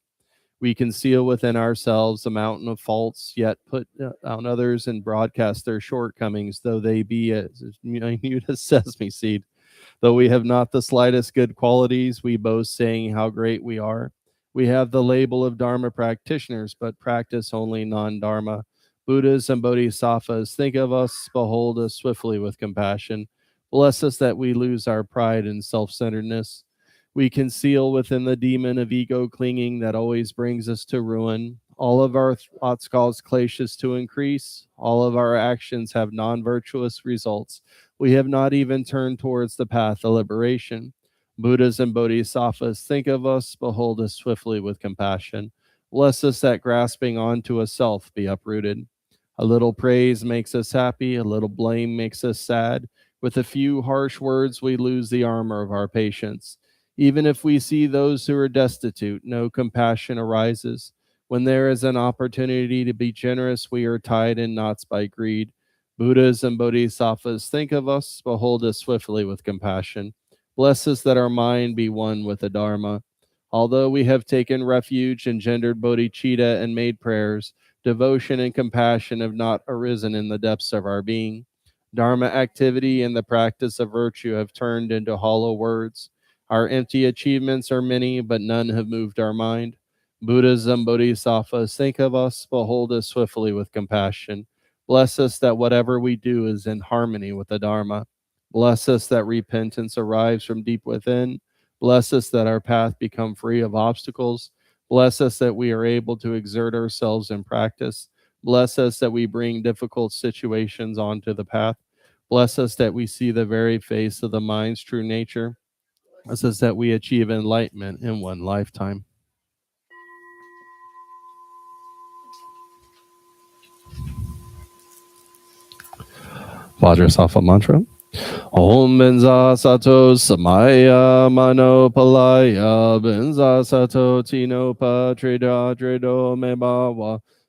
We conceal within ourselves a mountain of faults, yet put on others and broadcast their shortcomings, though they be as minute as sesame seed. Though we have not the slightest good qualities, we boast saying how great we are. We have the label of Dharma practitioners, but practice only non-Dharma. Buddhas and Bodhisattvas, think of us, behold us swiftly with compassion. Bless us that we lose our pride and self-centeredness. We conceal within the demon of ego clinging that always brings us to ruin. All of our thoughts cause kleshas to increase. All of our actions have non-virtuous results. We have not even turned towards the path of liberation. Buddhas and Bodhisattvas, think of us, behold us swiftly with compassion. Bless us that grasping onto a self be uprooted. A little praise makes us happy, a little blame makes us sad. With a few harsh words, we lose the armor of our patience. Even if we see those who are destitute, no compassion arises. When there is an opportunity to be generous, we are tied in knots by greed. Buddhas and Bodhisattvas, think of us, behold us swiftly with compassion. Bless us that our mind be one with the Dharma. Although we have taken refuge, engendered bodhicitta, and made prayers, devotion and compassion have not arisen in the depths of our being. Dharma activity and the practice of virtue have turned into hollow words. Our empty achievements are many, but none have moved our mind. Buddhas and Bodhisattvas, think of us, behold us swiftly with compassion. Bless us that whatever we do is in harmony with the Dharma. Bless us that repentance arrives from deep within. Bless us that our path become free of obstacles. Bless us that we are able to exert ourselves in practice. Bless us that we bring difficult situations onto the path. Bless us that we see the very face of the mind's true nature. Bless us that we achieve enlightenment in one lifetime. Vajrasattva mantra. Om Benza Sato Samaya Mano Palaya Benza Sato Tino Patrida Drido Mebawa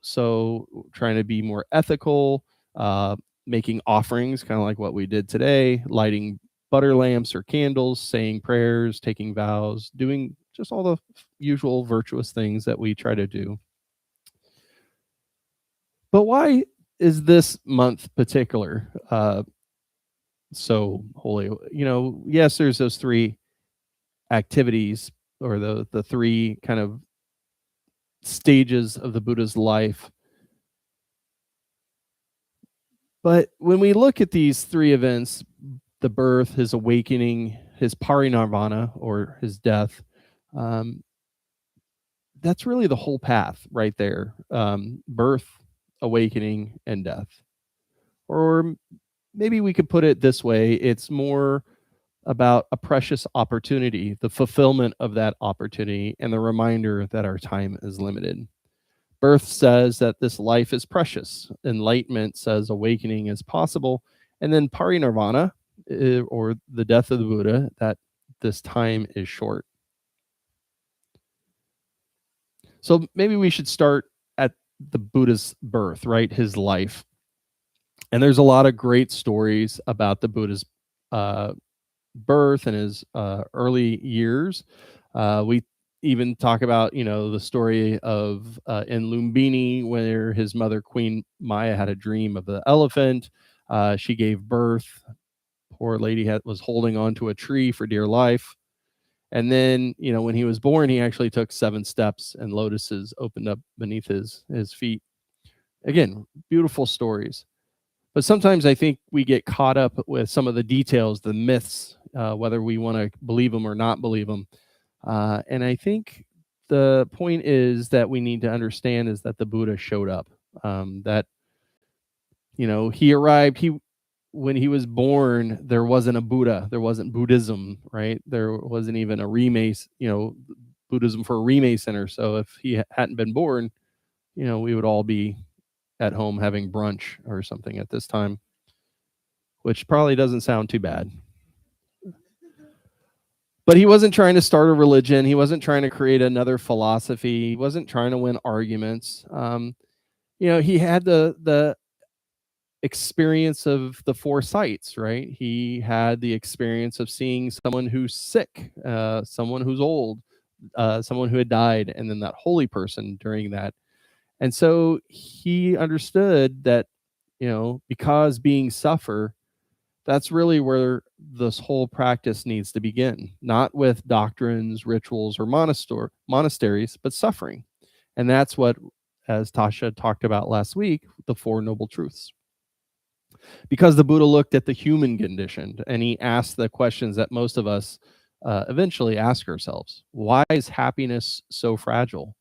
So trying to be more ethical, making offerings, kind of like what we did today, lighting butter lamps or candles, saying prayers, taking vows, doing just all the usual virtuous things that we try to do. But why is this month particular so holy? You know, yes, there's those three activities, or the three kind of stages of the Buddha's life. But when we look at these three events, the birth, his awakening, his parinirvana, or his death, that's really the whole path right there. Birth, awakening, and death. Or maybe we could put it this way, it's more about a precious opportunity, the fulfillment of that opportunity, and the reminder that our time is limited. Birth says that this life is precious. Enlightenment says awakening is possible. And then parinirvana, or the death of the Buddha, that this time is short. So maybe we should start at the Buddha's birth, right? His life. And there's a lot of great stories about the Buddha's birth and his early years. We even talk about, you know, the story of in Lumbini, where his mother, Queen Maya, had a dream of the elephant. She gave birth. Poor lady was holding on to a tree for dear life. And then, you know, when he was born, he actually took 7 steps and lotuses opened up beneath his feet. Again, beautiful stories. But sometimes I think we get caught up with some of the details, the myths, whether we want to believe them or not believe them. And I think the point is that we need to understand is that the Buddha showed up. That, you know, he arrived. When he was born, there wasn't a Buddha. There wasn't Buddhism, right? There wasn't even a Rime, you know, Buddhism for a Rime center. So if he hadn't been born, you know, we would all be at home having brunch or something at this time, which probably doesn't sound too bad. But he wasn't trying to start a religion. He wasn't trying to create another philosophy. He wasn't trying to win arguments. You know, he had the experience of the 4 sights, right? He had the experience of seeing someone who's sick, someone who's old, someone who had died, and then that holy person during that. And so he understood that, you know, because beings suffer, that's really where this whole practice needs to begin, not with doctrines, rituals, or monasteries, but suffering. And that's what, as Tasha talked about last week, the 4 noble truths. Because the Buddha looked at the human condition and he asked the questions that most of us eventually ask ourselves. Why is happiness so fragile?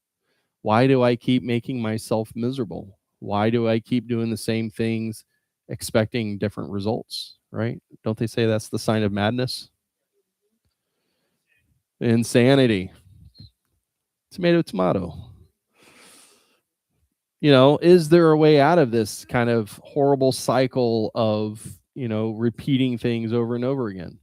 Why do I keep making myself miserable? Why do I keep doing the same things, expecting different results, right? Don't they say that's the sign of madness? Insanity. Tomato, tomato. You know, is there a way out of this kind of horrible cycle of, you know, repeating things over and over again?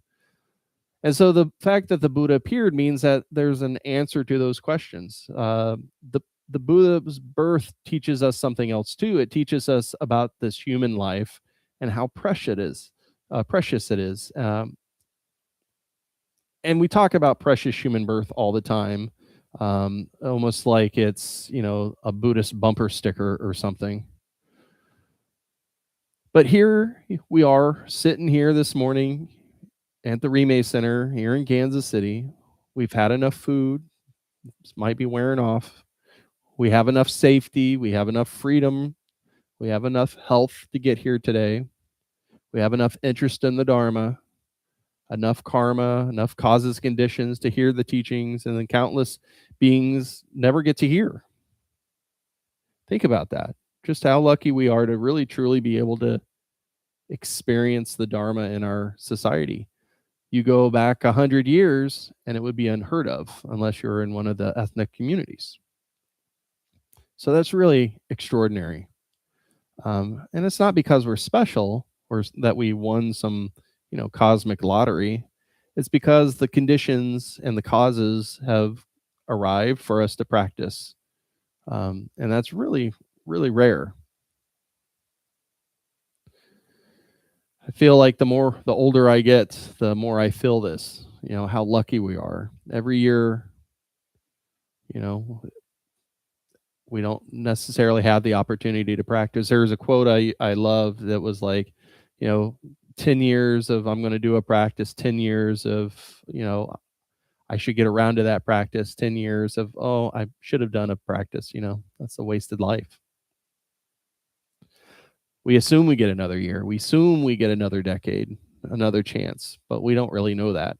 And so the fact that the Buddha appeared means that there's an answer to those questions. The Buddha's birth teaches us something else too. It teaches us about this human life and how precious it is. And we talk about precious human birth all the time, almost like it's, you know, a Buddhist bumper sticker or something. But here we are sitting here this morning at the Rime Center here in Kansas City. We've had enough food. This might be wearing off. We have enough safety. We have enough freedom. We have enough health to get here today. We have enough interest in the Dharma, enough karma, enough causes, conditions to hear the teachings, and then countless beings never get to hear. Think about that. Just how lucky we are to really, truly be able to experience the Dharma in our society. You go back 100 years and it would be unheard of unless you're in one of the ethnic communities. So that's really extraordinary. And it's not because we're special or that we won some, you know, cosmic lottery. It's because the conditions and the causes have arrived for us to practice. And that's really really rare. I feel like the older I get, the more I feel this, how lucky we are. Every year, we don't necessarily have the opportunity to practice. There was a quote I love that was like, 10 years of I'm going to do a practice, 10 years of, I should get around to that practice, 10 years of, oh, I should have done a practice, that's a wasted life. We assume we get another year. We assume we get another decade, another chance, but we don't really know that.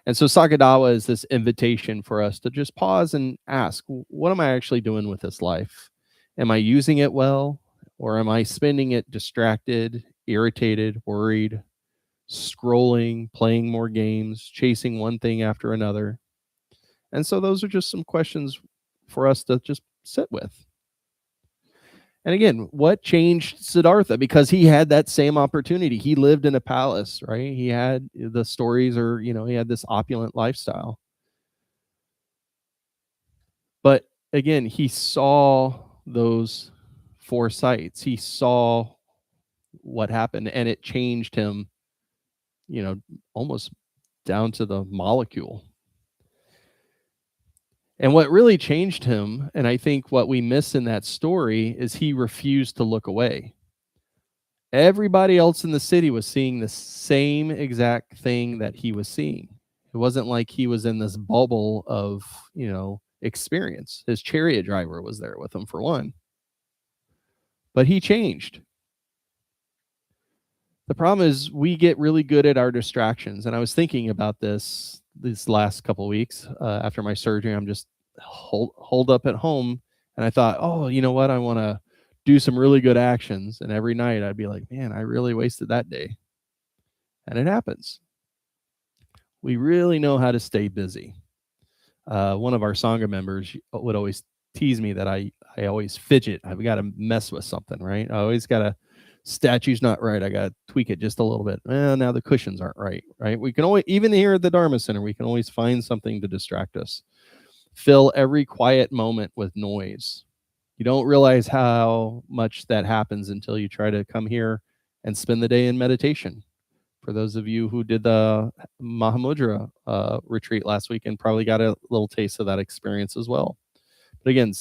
And so Sagadawa is this invitation for us to just pause and ask, what am I actually doing with this life? Am I using it well? Or am I spending it distracted, irritated, worried, scrolling, playing more games, chasing one thing after another? And so those are just some questions for us to just sit with. And again, what changed Siddhartha? Because he had that same opportunity. He lived in a palace, right? He had the stories, or, he had this opulent lifestyle. But again, he saw those 4 sights. He saw what happened, and it changed him, almost down to the molecule. And what really changed him, and I think what we miss in that story, is he refused to look away. Everybody else in the city was seeing the same exact thing that he was seeing. It wasn't like he was in this bubble of, experience. His chariot driver was there with him, for one. But he changed. The problem is we get really good at our distractions. And I was thinking about this these last couple of weeks after my surgery. I'm just holed up at home, and I thought, oh, you know what? I want to do some really good actions. And every night I'd be like, man, I really wasted that day. And it happens. We really know how to stay busy. One of our Sangha members would always tease me that I always fidget. I've got to mess with something, right? I always got to, statue's not right. I got to tweak it just a little bit. Now the cushions aren't right? We can always, even here at the Dharma Center, we can always find something to distract us. Fill every quiet moment with noise. You don't realize how much that happens until you try to come here and spend the day in meditation. For those of you who did the Mahamudra retreat last weekend, probably got a little taste of that experience as well. But again,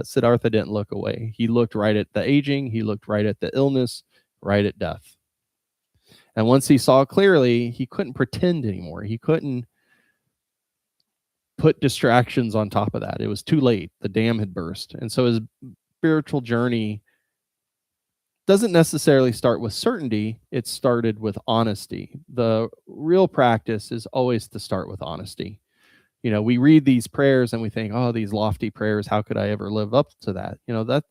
Siddhartha didn't look away. He looked right at the aging. He looked right at the illness, right at death. And once he saw clearly, he couldn't pretend anymore. He couldn't put distractions on top of that. It was too late. The dam had burst. And so his spiritual journey doesn't necessarily start with certainty. It started with honesty. The real practice is always to start with honesty. We read these prayers and we think, oh, these lofty prayers, how could I ever live up to that?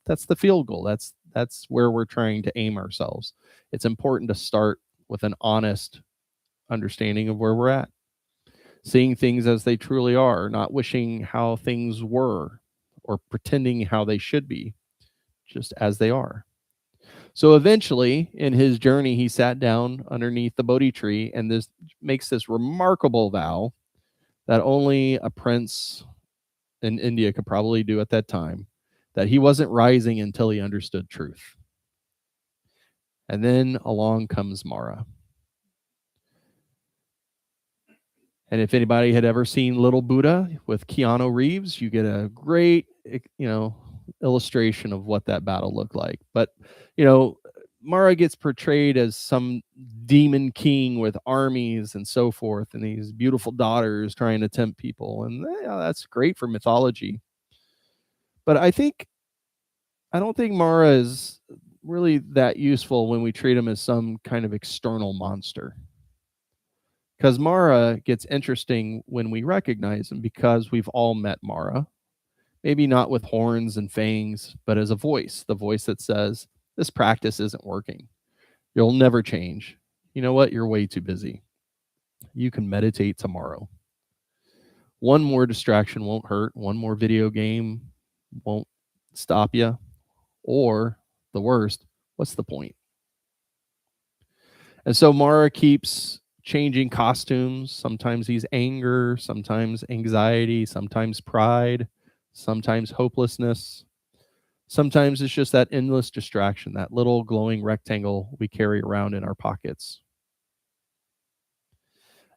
That's the field goal. That's where we're trying to aim ourselves. It's important to start with an honest understanding of where we're at. Seeing things as they truly are, not wishing how things were or pretending how they should be, just as they are. So eventually, in his journey, he sat down underneath the Bodhi tree and makes this remarkable vow that only a prince in India could probably do at that time, that he wasn't rising until he understood truth. And then along comes Mara. And if anybody had ever seen Little Buddha with Keanu Reeves, you get a great, illustration of what that battle looked like. But, Mara gets portrayed as some demon king with armies and so forth, and these beautiful daughters trying to tempt people. And that's great for mythology. But I don't think Mara is really that useful when we treat him as some kind of external monster. Because Mara gets interesting when we recognize him, because we've all met Mara. Maybe not with horns and fangs, but as a voice, the voice that says, this practice isn't working. You'll never change. You know what? You're way too busy. You can meditate tomorrow. One more distraction won't hurt. One more video game won't stop you. Or the worst, what's the point? And so Mara keeps changing costumes. Sometimes he's anger, sometimes anxiety, sometimes pride, sometimes hopelessness. Sometimes it's just that endless distraction, that little glowing rectangle we carry around in our pockets.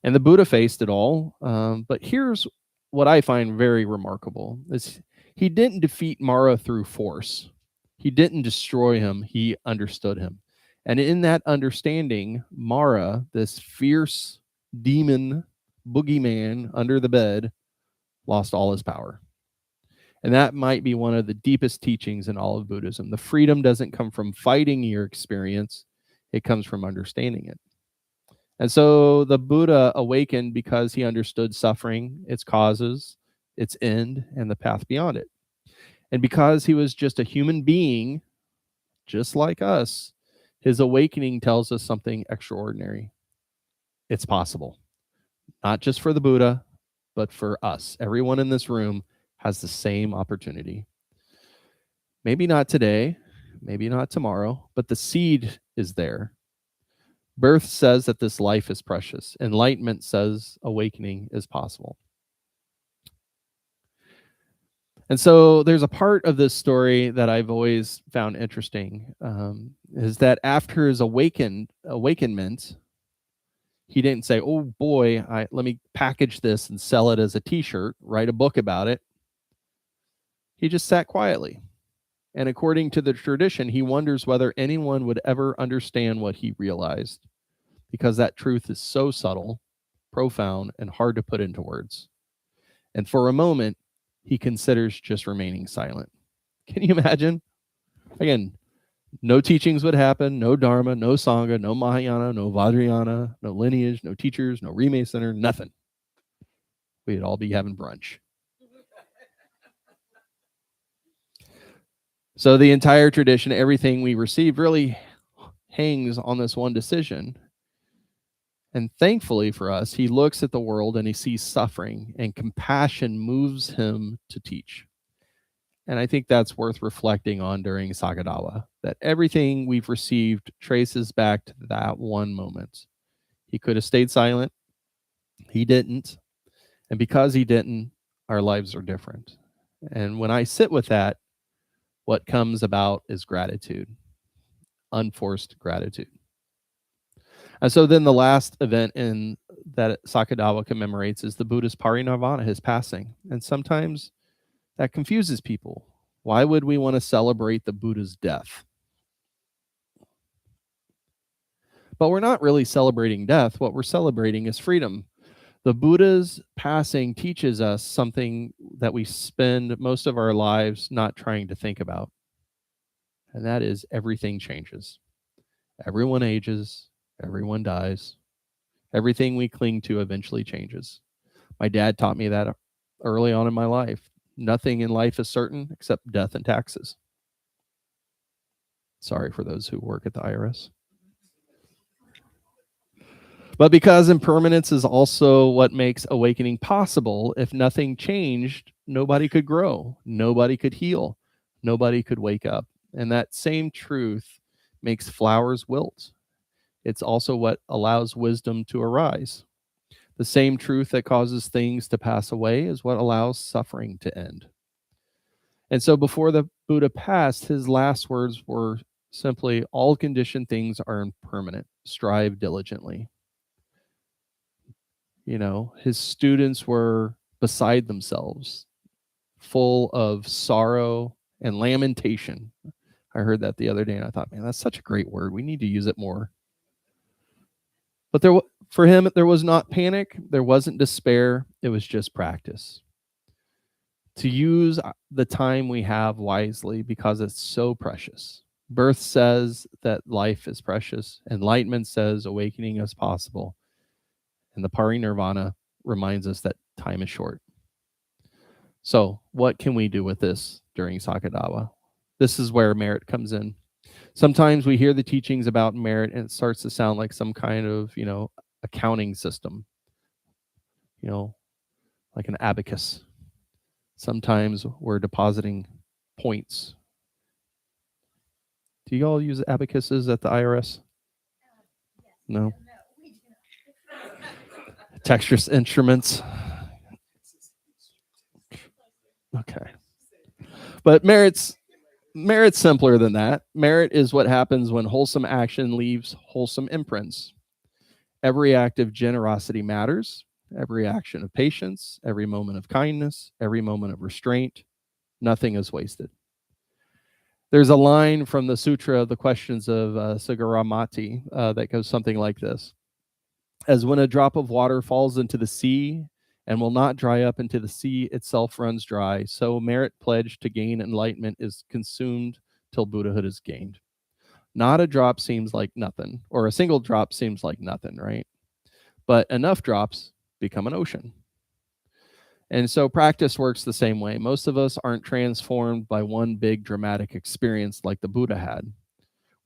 And the Buddha faced it all. But here's what I find very remarkable is he didn't defeat Mara through force. He didn't destroy him. He understood him. And in that understanding, Mara, this fierce demon boogeyman under the bed, lost all his power. And that might be one of the deepest teachings in all of Buddhism. The freedom doesn't come from fighting your experience, it comes from understanding it. And so the Buddha awakened because he understood suffering, its causes, its end, and the path beyond it. And because he was just a human being, just like us, his awakening tells us something extraordinary. It's possible. Not just for the Buddha, but for us. Everyone in this room has the same opportunity. Maybe not today, maybe not tomorrow, but the seed is there. Birth says that this life is precious. Enlightenment says awakening is possible. And so there's a part of this story that I've always found interesting, is that after his awakenment, he didn't say, oh boy, let me package this and sell it as a t-shirt, write a book about it. He just sat quietly. And according to the tradition, he wonders whether anyone would ever understand what he realized, because that truth is so subtle, profound, and hard to put into words. And for a moment, he considers just remaining silent. Can you imagine? Again, no teachings would happen, no Dharma, no Sangha, no Mahayana, no Vajrayana, no lineage, no teachers, no Rime Center, nothing. We'd all be having brunch. So the entire tradition, everything we receive really hangs on this one decision. And thankfully for us, he looks at the world and he sees suffering, and compassion moves him to teach. And I think that's worth reflecting on during Sagadawa, that everything we've received traces back to that one moment. He could have stayed silent. He didn't. And because he didn't, our lives are different. And when I sit with that, what comes about is gratitude, unforced gratitude. And so then the last event in that Sakadawa commemorates is the Buddha's parinirvana, his passing. And sometimes that confuses people. Why would we want to celebrate the Buddha's death? But we're not really celebrating death. What we're celebrating is freedom. The Buddha's passing teaches us something that we spend most of our lives not trying to think about. And that is everything changes. Everyone ages. Everyone dies. Everything we cling to eventually changes. My dad taught me that early on in my life. Nothing in life is certain except death and taxes. Sorry for those who work at the IRS. But because impermanence is also what makes awakening possible, if nothing changed, nobody could grow, nobody could heal, nobody could wake up. And that same truth makes flowers wilt. It's also what allows wisdom to arise. The same truth that causes things to pass away is what allows suffering to end. And so before the Buddha passed, his last words were simply, all conditioned things are impermanent. Strive diligently. You know, his students were beside themselves, full of sorrow and lamentation. I heard that the other day and I thought, man, that's such a great word. We need to use it more. But for him, there was not panic. There wasn't despair. It was just practice. To use the time we have wisely because it's so precious. Birth says that life is precious. Enlightenment says awakening is possible. And the parinirvana reminds us that time is short. So what can we do with this during Sakadawa? This is where merit comes in. Sometimes we hear the teachings about merit and it starts to sound like some kind of, accounting system, like an abacus. Sometimes we're depositing points. Do you all use abacuses at the IRS? No. Texturous instruments. Okay. But merit's Merit's simpler than that. Merit is what happens when wholesome action leaves wholesome imprints. Every act of generosity matters. Every action of patience, every moment of kindness, every moment of restraint, nothing is wasted. There's a line from the Sutra of the Questions of Sagaramati that goes something like this. As when a drop of water falls into the sea and will not dry up until the sea itself runs dry, so merit pledged to gain enlightenment is consumed till Buddhahood is gained. Not a drop seems like nothing, or a single drop seems like nothing, right? But enough drops become an ocean. And so practice works the same way. Most of us aren't transformed by one big dramatic experience like the Buddha had.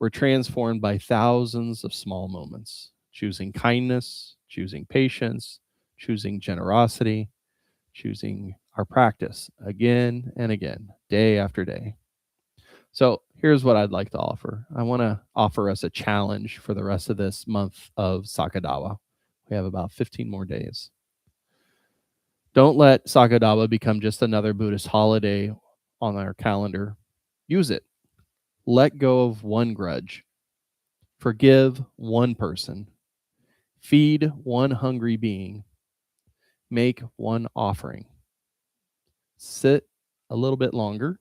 We're transformed by thousands of small moments, choosing kindness, choosing patience, choosing generosity, choosing our practice again and again, day after day. So here's what I'd like to offer. I want to offer us a challenge for the rest of this month of Sakadawa. We have about 15 more days. Don't let Sakadawa become just another Buddhist holiday on our calendar. Use it. Let go of one grudge. Forgive one person. Feed one hungry being. Make one offering. Sit a little bit longer.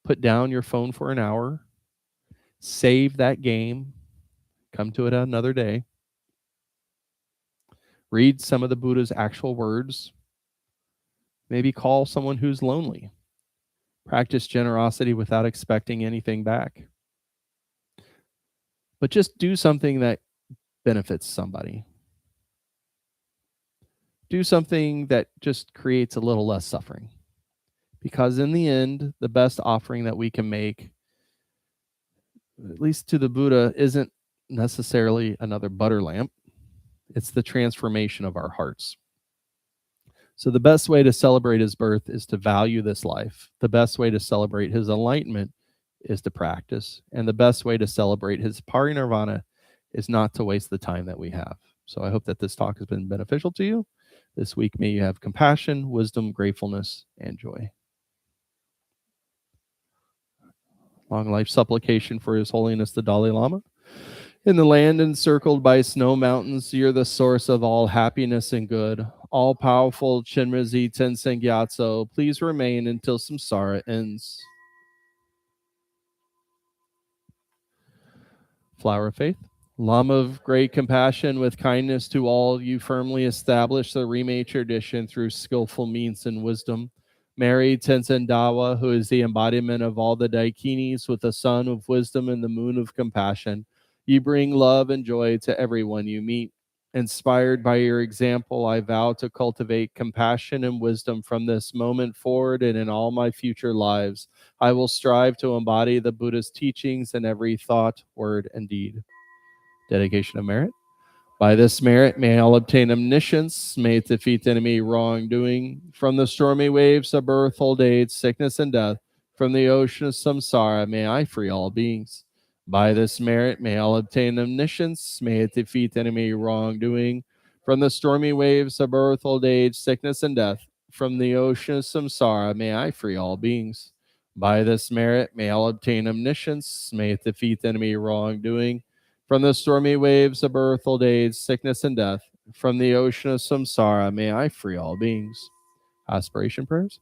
Put down your phone for an hour. Save that game. Come to it another day. Read some of the Buddha's actual words. Maybe call someone who's lonely. Practice generosity without expecting anything back. But just do something that benefits somebody. Do something that just creates a little less suffering. Because in the end, the best offering that we can make, at least to the Buddha, isn't necessarily another butter lamp. It's the transformation of our hearts. So the best way to celebrate his birth is to value this life. The best way to celebrate his enlightenment is to practice. And the best way to celebrate his parinirvana is not to waste the time that we have. So I hope that this talk has been beneficial to you. This week, may you have compassion, wisdom, gratefulness, and joy. Long life supplication for His Holiness the Dalai Lama. In the land encircled by snow mountains, you're the source of all happiness and good. All-powerful Chenrezig Tenzin Gyatso, please remain until samsara ends. Flower of Faith. Lama of great compassion, with kindness to all, you firmly establish the Rime tradition through skillful means and wisdom. Mary Tenzin Dawa, who is the embodiment of all the Daikinis, with the sun of wisdom and the moon of compassion, you bring love and joy to everyone you meet. Inspired by your example, I vow to cultivate compassion and wisdom from this moment forward and in all my future lives. I will strive to embody the Buddha's teachings in every thought, word, and deed. Dedication of merit. By this merit, may all obtain omniscience, may it defeat enemy wrongdoing. From the stormy waves of birth, old age, sickness, and death, from the ocean of samsara, may I free all beings. By this merit, may all obtain omniscience, may it defeat enemy wrongdoing. From the stormy waves of birth, old age, sickness, and death, from the ocean of samsara, may I free all beings. By this merit, may all obtain omniscience, may it defeat enemy wrongdoing. From the stormy waves of birth, old age, sickness, and death, from the ocean of samsara, may I free all beings. Aspiration prayers.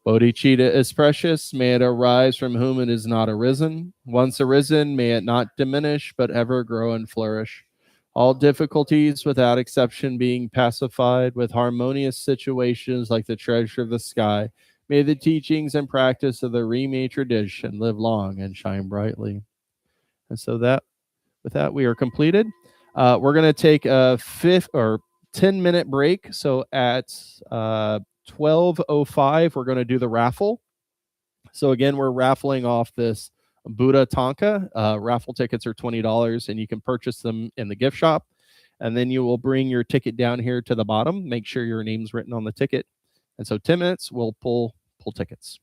Bodhicitta is precious, may it arise from whom it is not arisen. Once arisen, may it not diminish, but ever grow and flourish. All difficulties, without exception, being pacified with harmonious situations like the treasure of the sky, may the teachings and practice of the Rime tradition live long and shine brightly. And so with that, we are completed. We're going to take a 10-minute break. So at 12:05, we're going to do the raffle. So again, we're raffling off this Buddha Tanka. Raffle tickets are $20, and you can purchase them in the gift shop. And then you will bring your ticket down here to the bottom. Make sure your name's written on the ticket. And so 10 minutes, we'll pull tickets.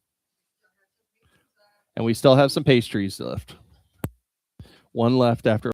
And we still have some pastries left. One left after